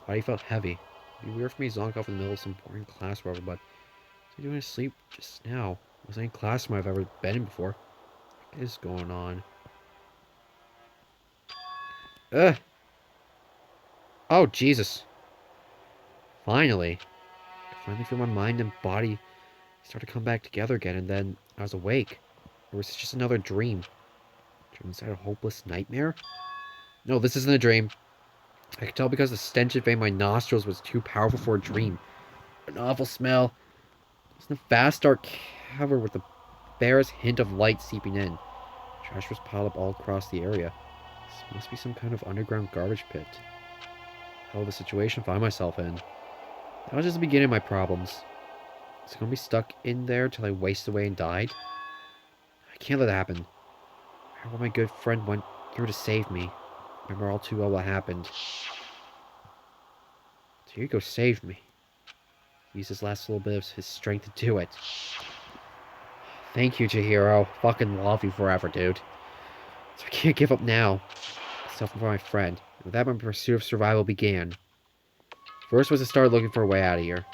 Body felt heavy. It'd be weird for me to zonk off in the middle of some boring class or whatever, but I was doing sleep just now. It wasn't any classroom I've ever been in before. What is going on? Ugh! Oh, Jesus. Finally. finally feel my mind and body start to come back together again, and then I was awake. Or was this just another dream? Dream inside a hopeless nightmare? No, this isn't a dream. I could tell because the stench invading my nostrils was too powerful for a dream. An awful smell. It's in a vast dark cavern with the barest hint of light seeping in. Trash was piled up all across the area. This must be some kind of underground garbage pit. Hell of a situation I find myself in. That was just the beginning of my problems. Is it gonna be stuck in there till I wasted away and died? I can't let that happen. I heard what my good friend went through to save me. I remember all too well what happened. So Hugo saved me. He used his last little bit of his strength to do it. Thank you, Chihiro. Fucking love you forever, dude. So I can't give up now. Myself and for my friend. And with that, my pursuit of survival began. First was to start looking for a way out of here.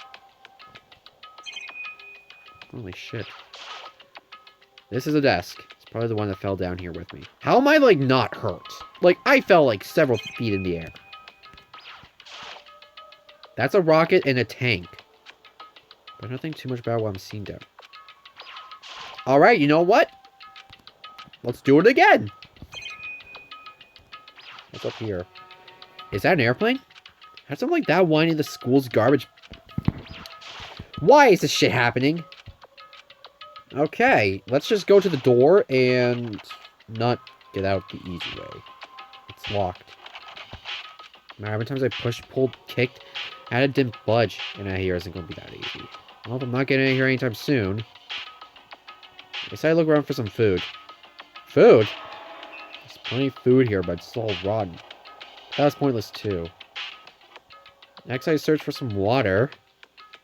Holy shit. This is a desk. It's probably the one that fell down here with me. How am I, like, not hurt? Like, I fell, like, several feet in the air. That's a rocket and a tank. But I don't think too much about what I'm seeing down. Alright, you know what? Let's do it again. What's up here? Is that an airplane? Had something like that whining the school's garbage. Why is this shit happening? Okay, let's just go to the door and not get out the easy way. It's locked. How many times I pushed, pulled, kicked, it didn't budge, and out here isn't going to be that easy. Well, if I'm not getting out of here anytime soon, I decided to look around for some food. Food? There's plenty of food here, but it's all rotten. That was pointless too. Next, I searched for some water.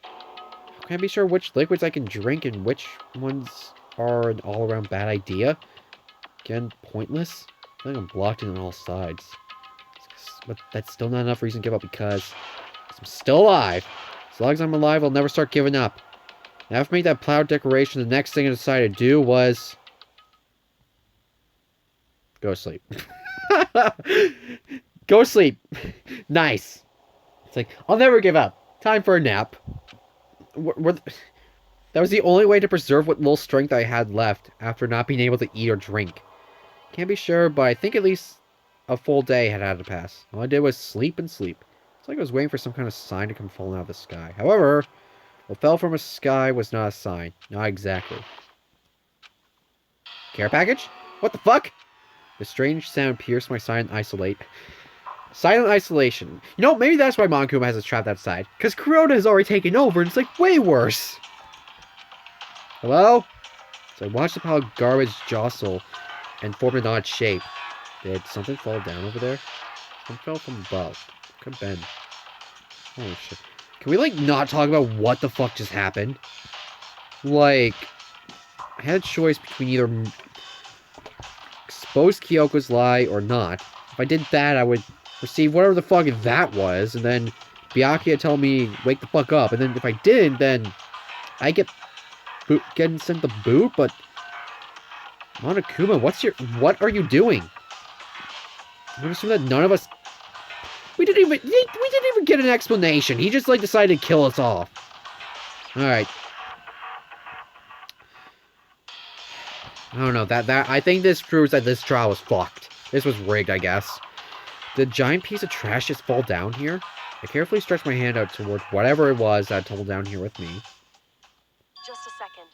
How can I be sure which liquids I can drink and which ones are an all-around bad idea? Again, pointless? I feel like I'm blocked in on all sides. But that's still not enough reason to give up because I'm still alive. As long as I'm alive, I'll never start giving up. Now, after making that plowed decoration, the next thing I decided to do was go to sleep. Go to sleep. Nice. It's like, I'll never give up. Time for a nap. That was the only way to preserve what little strength I had left after not being able to eat or drink. Can't be sure, but I think at least a full day had to pass. All I did was sleep and sleep. It's like I was waiting for some kind of sign to come falling out of the sky. However, what fell from the sky was not a sign. Not exactly. Care package? What the fuck? The strange sound pierced my silent isolation. You know, maybe that's why Monokuma has us trapped outside. Because Kuroda has already taken over and it's like way worse. Hello? So I watched the pile of garbage jostle and form an odd shape. Did something fall down over there? Something fell from above. Could have been. Holy shit. Can we, like, not talk about what the fuck just happened? Like, I had a choice between either expose Kyoko's lie or not. If I did that, I would receive whatever the fuck that was, and then Byakuya tell me, wake the fuck up. And then if I didn't, then I get getting sent the boot, but Monokuma, what are you doing? I'm gonna assume that none of us we didn't even get an explanation. He just, like, decided to kill us off. Alright. I don't know, I think this proves that this trial was fucked. This was rigged, I guess. Did a giant piece of trash just fall down here? I carefully stretched my hand out towards whatever it was that tumbled down here with me. Just a second.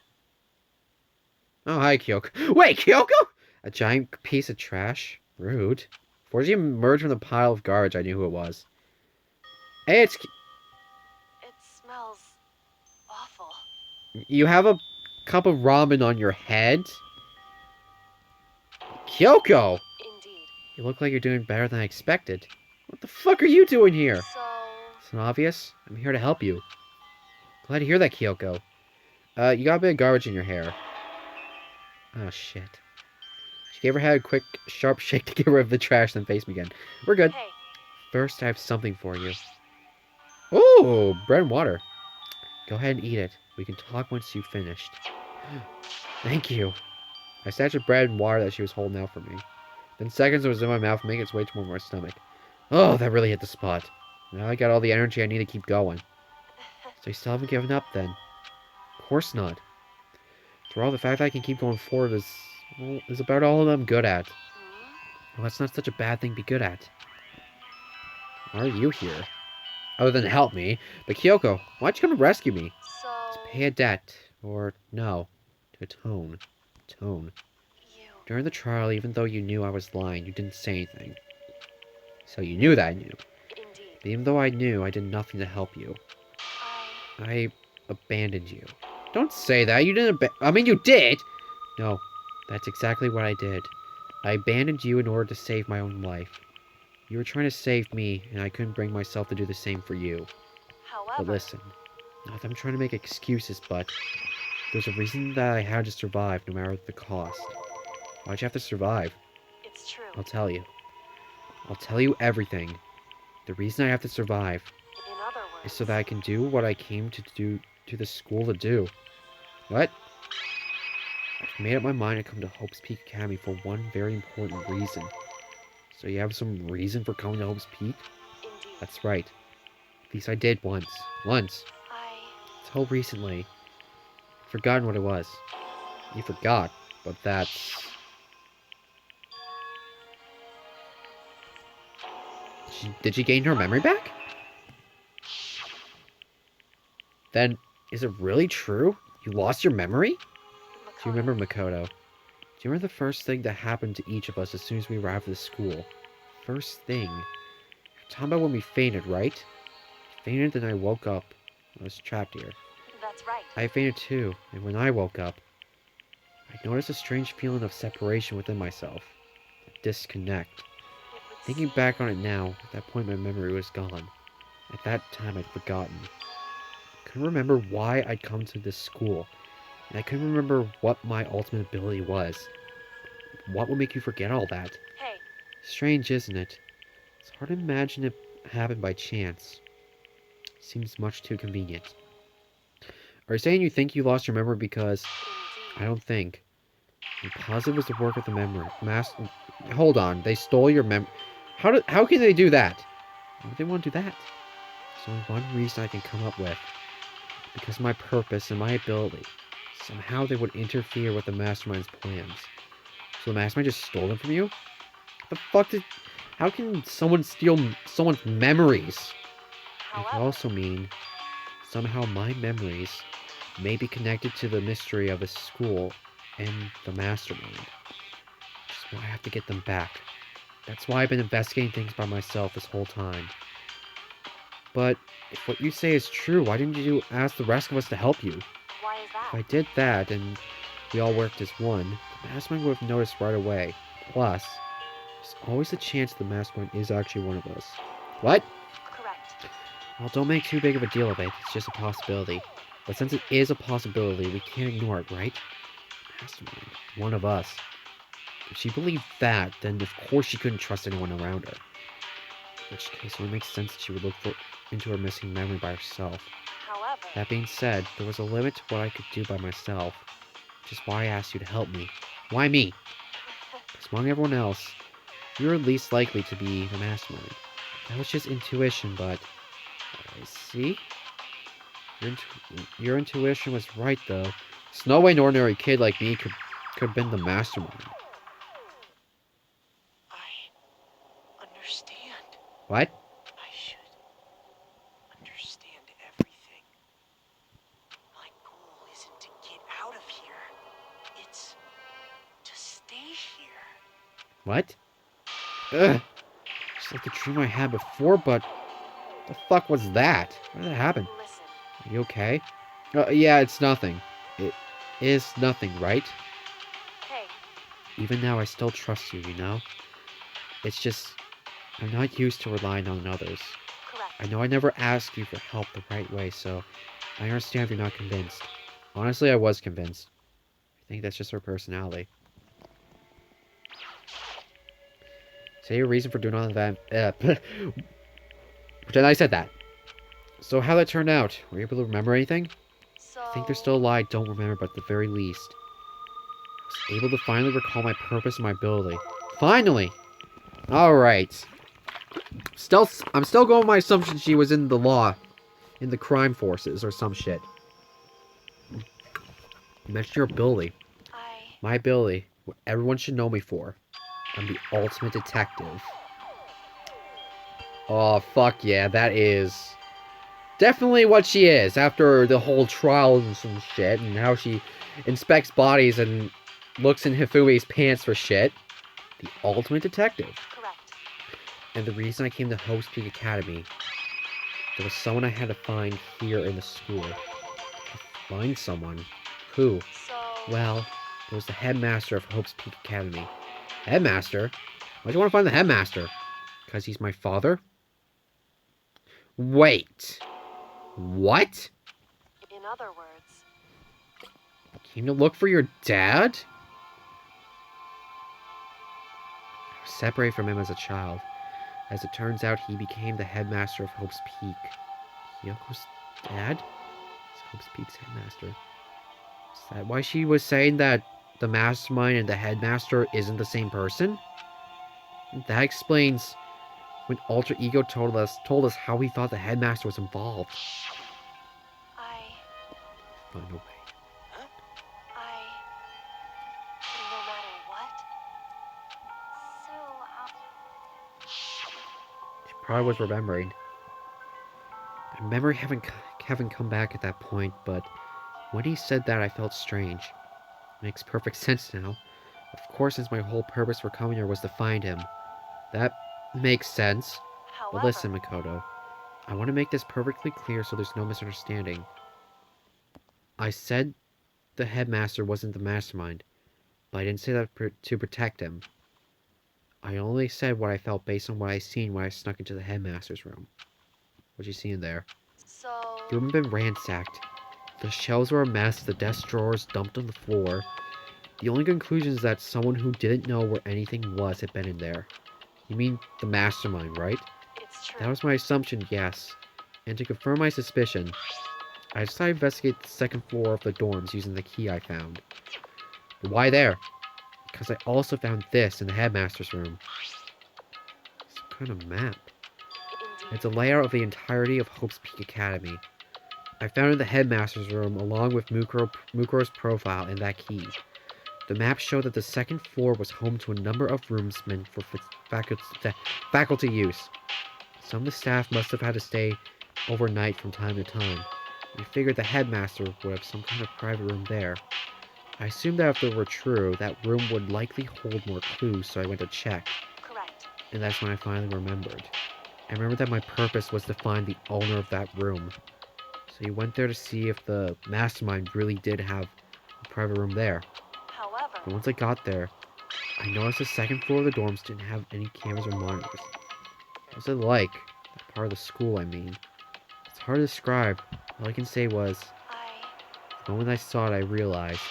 Oh, hi, Kyoko. Wait, Kyoko? A giant piece of trash? Rude. Before she emerged from the pile of garbage, I knew who it was. Hey, it's... It smells awful. You have a cup of ramen on your head? Kyoko! Indeed. You look like you're doing better than I expected. What the fuck are you doing here? So... It's not obvious. I'm here to help you. Glad to hear that, Kyoko. You got a bit of garbage in your hair. Oh, shit. She gave her head a quick, sharp shake to get rid of the trash, then faced me again. We're good. Hey, First, I have something for you. Ooh, bread and water. Go ahead and eat it. We can talk once you've finished. Thank you. I snatched the bread and water that she was holding out for me. Then seconds it was in my mouth, making its way toward my stomach. Oh, that really hit the spot. Now I got all the energy I need to keep going. So you still haven't given up then? Of course not. For all the fact that I can keep going forward is, well, is about all that I'm good at. Well, that's not such a bad thing to be good at. Why are you here? Other than to help me. But Kyoko, why'd you come to rescue me? So, To pay a debt. Or, no. To atone. Atone. you... During the trial, even though you knew I was lying, you didn't say anything. So you knew that I knew. Indeed. But even though I knew, I did nothing to help you. I... I abandoned you. Don't say that. You didn't I mean, you did! No. That's exactly what I did. I abandoned you in order to save my own life. You were trying to save me, and I couldn't bring myself to do the same for you. However... But listen, not that I'm trying to make excuses, but there's a reason that I had to survive no matter the cost. Why'd you have to survive? It's true. I'll tell you. I'll tell you everything. The reason I have to survive In other words... is so that I can do what I came to the school to do. What? I've made up my mind to come to Hope's Peak Academy for one very important reason. So you have some reason for coming to Hope's Peak? Indeed. That's right. At least I did once. Once. Until recently. I'd forgotten what it was. You forgot, but that's... Did she gain her memory back? Then, is it really true? You lost your memory? Do you remember Makoto? Do you remember the first thing that happened to each of us as soon as we arrived at the school? First thing. You're talking about when we fainted, right? I fainted and I woke up. I was trapped here. That's right. I fainted too, and when I woke up, I noticed a strange feeling of separation within myself. A disconnect. Thinking back on it now, at that point my memory was gone. At that time I'd forgotten. I couldn't remember why I'd come to this school, and I couldn't remember what my ultimate ability was. What would make you forget all that? Hey. Strange, isn't it? It's hard to imagine it happened by chance. Seems much too convenient. Are you saying you think you lost your memory because... I don't think. I'm positive it was the work of the memory. Hold on, they stole your How can they do that? Why would they want to do that? There's only one reason I can come up with. Because of my purpose and my ability. Somehow they would interfere with the Mastermind's plans. So the Mastermind just stole them from you? What the fuck did... How can someone steal someone's memories? It could also mean somehow my memories may be connected to the mystery of the school and the Mastermind. Which is why I have to get them back. That's why I've been investigating things by myself this whole time. But if what you say is true, why didn't you ask the rest of us to help you? Why is that? If I did that and we all worked as one, the Mastermind would have noticed right away. Plus, there's always a chance the Mastermind is actually one of us. What? Correct. Well, don't make too big of a deal of it. It's just a possibility. But since it is a possibility, we can't ignore it, right? Mastermind. One of us. If she believed that, then of course she couldn't trust anyone around her. In which case, it would make sense that she would look into her missing memory by herself. However... That being said, there was a limit to what I could do by myself. Which is why I asked you to help me. Why me? Because among everyone else, you're least likely to be the Mastermind. That was just intuition, but... I see. Your intuition was right, though. There's no way an ordinary kid like me could have been the Mastermind. I understand. What? I should understand everything. My goal isn't to get out of here. It's to stay here. What? Ugh. Just like the dream I had before, but... the fuck was that? What did that happen? Listen. Are you okay? Yeah, it's nothing. It is nothing, right? Hey. Even now, I still trust you, you know? It's just... I'm not used to relying on others. Correct. I know I never asked you for help the right way, so... I understand if you're not convinced. Honestly, I was convinced. I think that's just her personality. Say your reason for doing all of that... Pretend I said that. So how'd that turn out? Were you able to remember anything? So... I think there's still a lie I don't remember, but at the very least, I was able to finally recall my purpose and my ability. Finally! Alright. I'm still going with my assumption she was in the law. in the crime forces or some shit. You mentioned your ability. My ability, what everyone should know me for. I'm the ultimate detective. Oh, fuck yeah, that is definitely what she is after the whole trial and some shit, and how she inspects bodies and looks in Hifumi's pants for shit. The ultimate detective. Correct. And the reason I came to Hope's Peak Academy, there was someone I had to find here in the school. Find someone? Who? So... Well, it was the headmaster of Hope's Peak Academy. Headmaster? Why'd you want to find the headmaster? Because he's my father? Wait. What? In other words... Came to look for your dad? I was separated from him as a child. As it turns out, he became the headmaster of Hope's Peak. Yoko's dad? Is Hope's Peak's headmaster. Is that why she was saying that the mastermind and the headmaster isn't the same person? That explains when Alter Ego told us how he thought the headmaster was involved. Oh, no way. No matter what? So, She probably was remembering. My memory haven't come back at that point, but when he said that, I felt strange. Makes perfect sense now. Of course, since my whole purpose for coming here was to find him. That makes sense. However... But listen, Makoto. I want to make this perfectly clear so there's no misunderstanding. I said the headmaster wasn't the mastermind, but I didn't say that to protect him. I only said what I felt based on what I seen when I snuck into the headmaster's room. What you see in there? So... The room had been ransacked. The shelves were a mess, the desk drawers dumped on the floor. The only conclusion is that someone who didn't know where anything was had been in there. You mean the mastermind, right? It's true. That was my assumption, yes. And to confirm my suspicion, I decided to investigate the second floor of the dorms using the key I found. But why there? Because I also found this in the headmaster's room. Some kind of map. Indeed. It's a layout of the entirety of Hope's Peak Academy. I found it in the headmaster's room along with Mukuro's profile and that key. The map showed that the second floor was home to a number of rooms meant for faculty use. Some of the staff must have had to stay overnight from time to time. We figured the headmaster would have some kind of private room there. I assumed that if it were true, that room would likely hold more clues, so I went to check. Correct. And that's when I finally remembered. I remembered that my purpose was to find the owner of that room. So you went there to see if the mastermind really did have a private room there. However... But once I got there, I noticed the second floor of the dorms didn't have any cameras or monitors. What was it like? That part of the school, I mean. It's hard to describe. All I can say was, the moment I saw it, I realized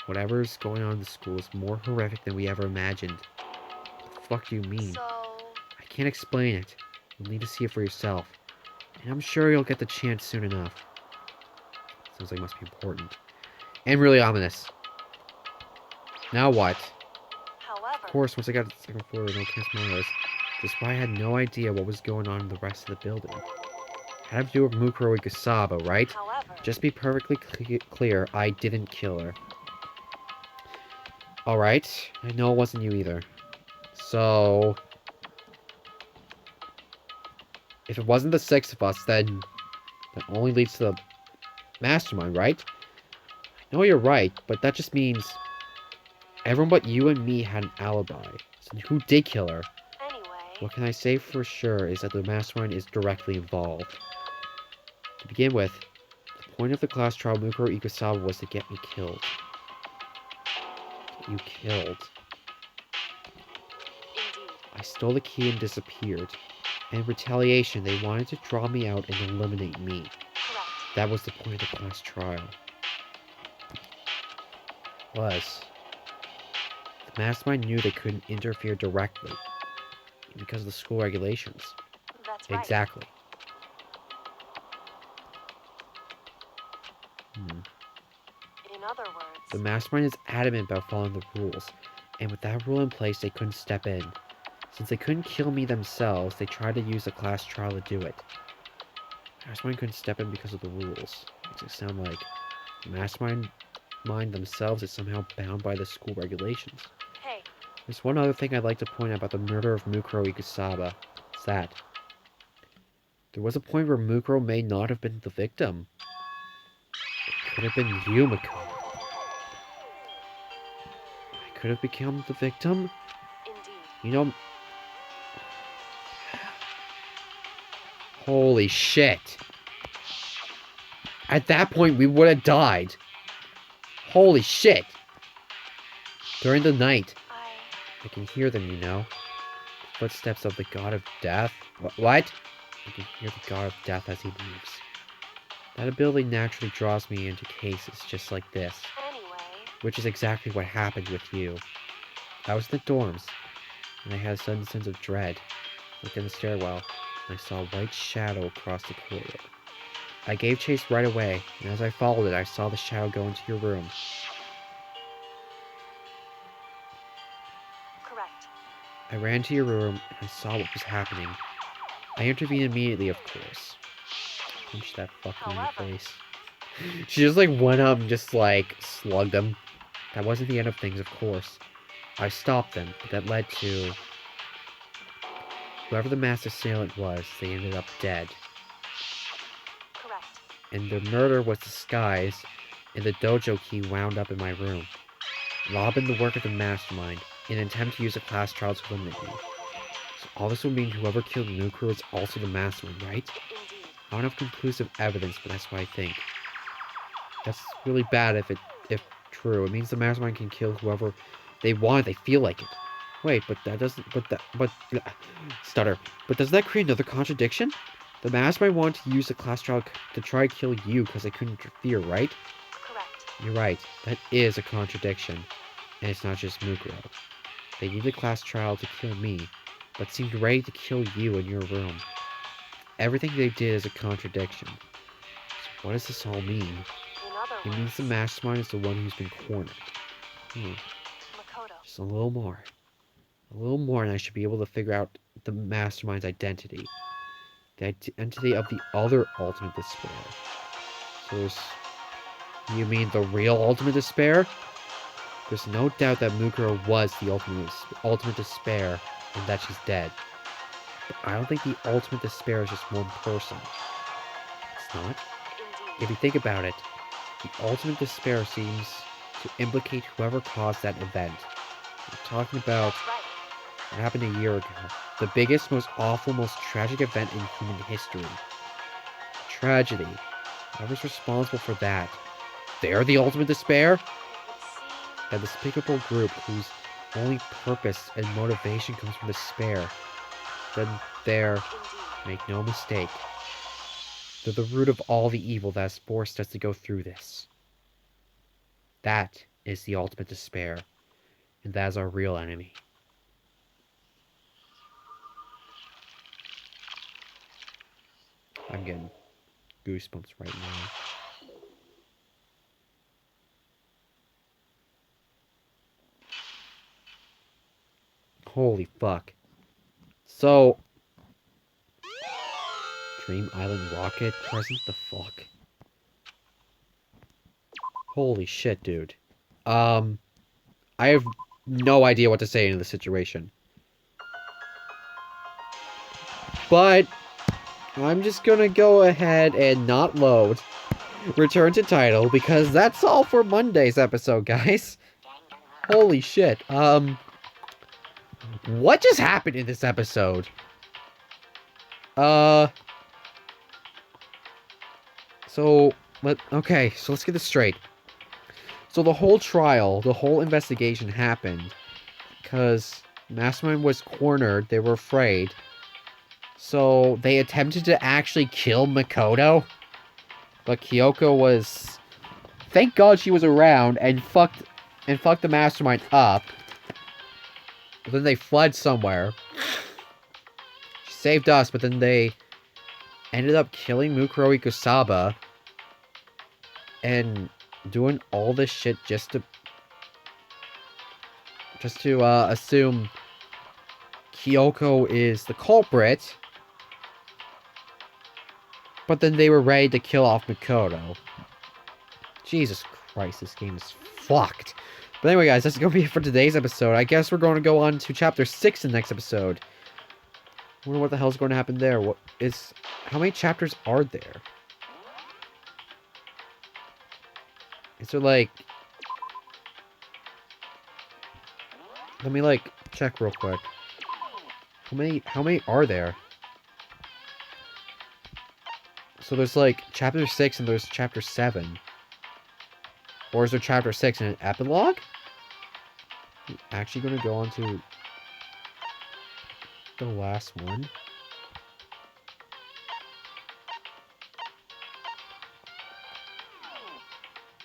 whatever's going on in the school is more horrific than we ever imagined. What the fuck do you mean? So... I can't explain it. You'll need to see it for yourself. And I'm sure you'll get the chance soon enough. Sounds like it must be important. And really ominous. Now what? However... Of course, once I got to the second floor, there were no cast monitors. That's why I had no idea what was going on in the rest of the building. Had to do with Mukuro Ikusaba, right? However... Just be perfectly clear, I didn't kill her. Alright, I know it wasn't you either. So... if it wasn't the six of us, then that only leads to the mastermind, right? I know you're right, but that just means everyone but you and me had an alibi. So who did kill her? Anyway... What can I say for sure is that the mastermind is directly involved. To begin with, the point of the class trial Mukuro Ikusaba was to get me killed. Get you killed. Indeed. I stole the key and disappeared. And in retaliation, they wanted to draw me out and eliminate me. Correct. That was the point of the class trial. Was. The mastermind knew they couldn't interfere directly. Because of the school regulations. That's right. Exactly. In other words... The mastermind is adamant about following the rules. And with that rule in place, they couldn't step in. Since they couldn't kill me themselves, they tried to use the class trial to do it. Mastermind couldn't step in because of the rules. Makes it sound like the Mastermind themselves is somehow bound by the school regulations. Hey, There's one other thing I'd like to point out about the murder of Mukuro Ikusaba. It's that there was a point where Mukuro may not have been the victim. It could have been you, Makoto. I could have become the victim? indeed. You know... Holy shit. At that point, we would have died. Holy shit. During the night. I can hear them, you know. The footsteps of the god of death. What? I can hear the god of death as he moves. That ability naturally draws me into cases just like this. Anyway, Which is exactly what happened with you. I was in the dorms, and I had a sudden sense of dread. I looked in the stairwell, and I saw a white shadow across the corridor. I gave chase right away, and as I followed it, I saw the shadow go into your room. correct. I ran to your room, and I saw what was happening. I intervened immediately, of course. Punch that fucker in the However- face. She just, like, went up and just, like, slugged him. That wasn't the end of things, of course. I stopped them, but that led to... Whoever the masked assailant was, they ended up dead. Correct. And their murder was disguised, and the dojo key wound up in my room. Robbing the work of the mastermind, in an attempt to use a class trial to eliminate me. So all this would mean whoever killed Mukuro is also the mastermind, right? Indeed. I don't have conclusive evidence, but that's what I think. That's really bad if true. It means the mastermind can kill whoever they want, they feel like it. Wait, but that doesn't, stutter. But does that create another contradiction? The mastermind wanted to use the class trial to try to kill you because they couldn't interfere, right? Correct. You're right. That is a contradiction. And it's not just Mukuro. They needed a class trial to kill me, but seemed ready to kill you in your room. Everything they did is a contradiction. So what does this all mean? In other It words, means the mastermind is the one who's been cornered. Makoto. Just a little more. A little more and I should be able to figure out the mastermind's identity. The identity of the other ultimate despair. So there's... You mean the real ultimate despair? There's no doubt that Mukuro was the ultimate despair and that she's dead. But I don't think the ultimate despair is just one person. It's not. Indeed. If you think about it, the ultimate despair seems to implicate whoever caused that event. We're talking about That's right. what happened a year ago. The biggest, most awful, most tragic event in human history. Tragedy. Whoever's responsible for that. They're the ultimate despair? It would seem That despicable group whose only purpose and motivation comes from despair. Then they're, indeed. make no mistake, they're the root of all the evil that has forced us to go through this. That is the ultimate despair. And that is our real enemy. I'm getting goosebumps right now. Holy fuck. So... Dream Island rocket present? The fuck? Holy shit, dude. I have no idea what to say in this situation. But... I'm just gonna go ahead and not load. Return to title, because that's all for Monday's episode, guys. Holy shit. What just happened in this episode? Okay, so let's get this straight. So the whole trial, the whole investigation happened because Mastermind was cornered, they were afraid. So they attempted to actually kill Makoto. But Kyoko was... Thank God she was around and fucked the Mastermind up. But then they fled somewhere. She saved us, but then they ended up killing Mukuro Ikusaba. And doing all this shit just to assume Kyoko is the culprit. But then they were ready to kill off Mikoto. Jesus Christ, this game is fucked. But anyway, guys, that's going to be it for today's episode. I guess we're going to go on to Chapter 6 in the next episode. I wonder what the hell's going to happen there. How many chapters are there? Is there, like... Let me, like, check real quick. How many are there? So there's, like, Chapter 6 and there's Chapter 7. Or is there Chapter 6 and an epilogue? I'm actually going to go on to the last one.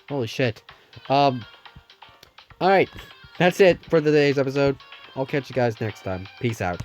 Holy shit. Alright. That's it for today's episode. I'll catch you guys next time. Peace out.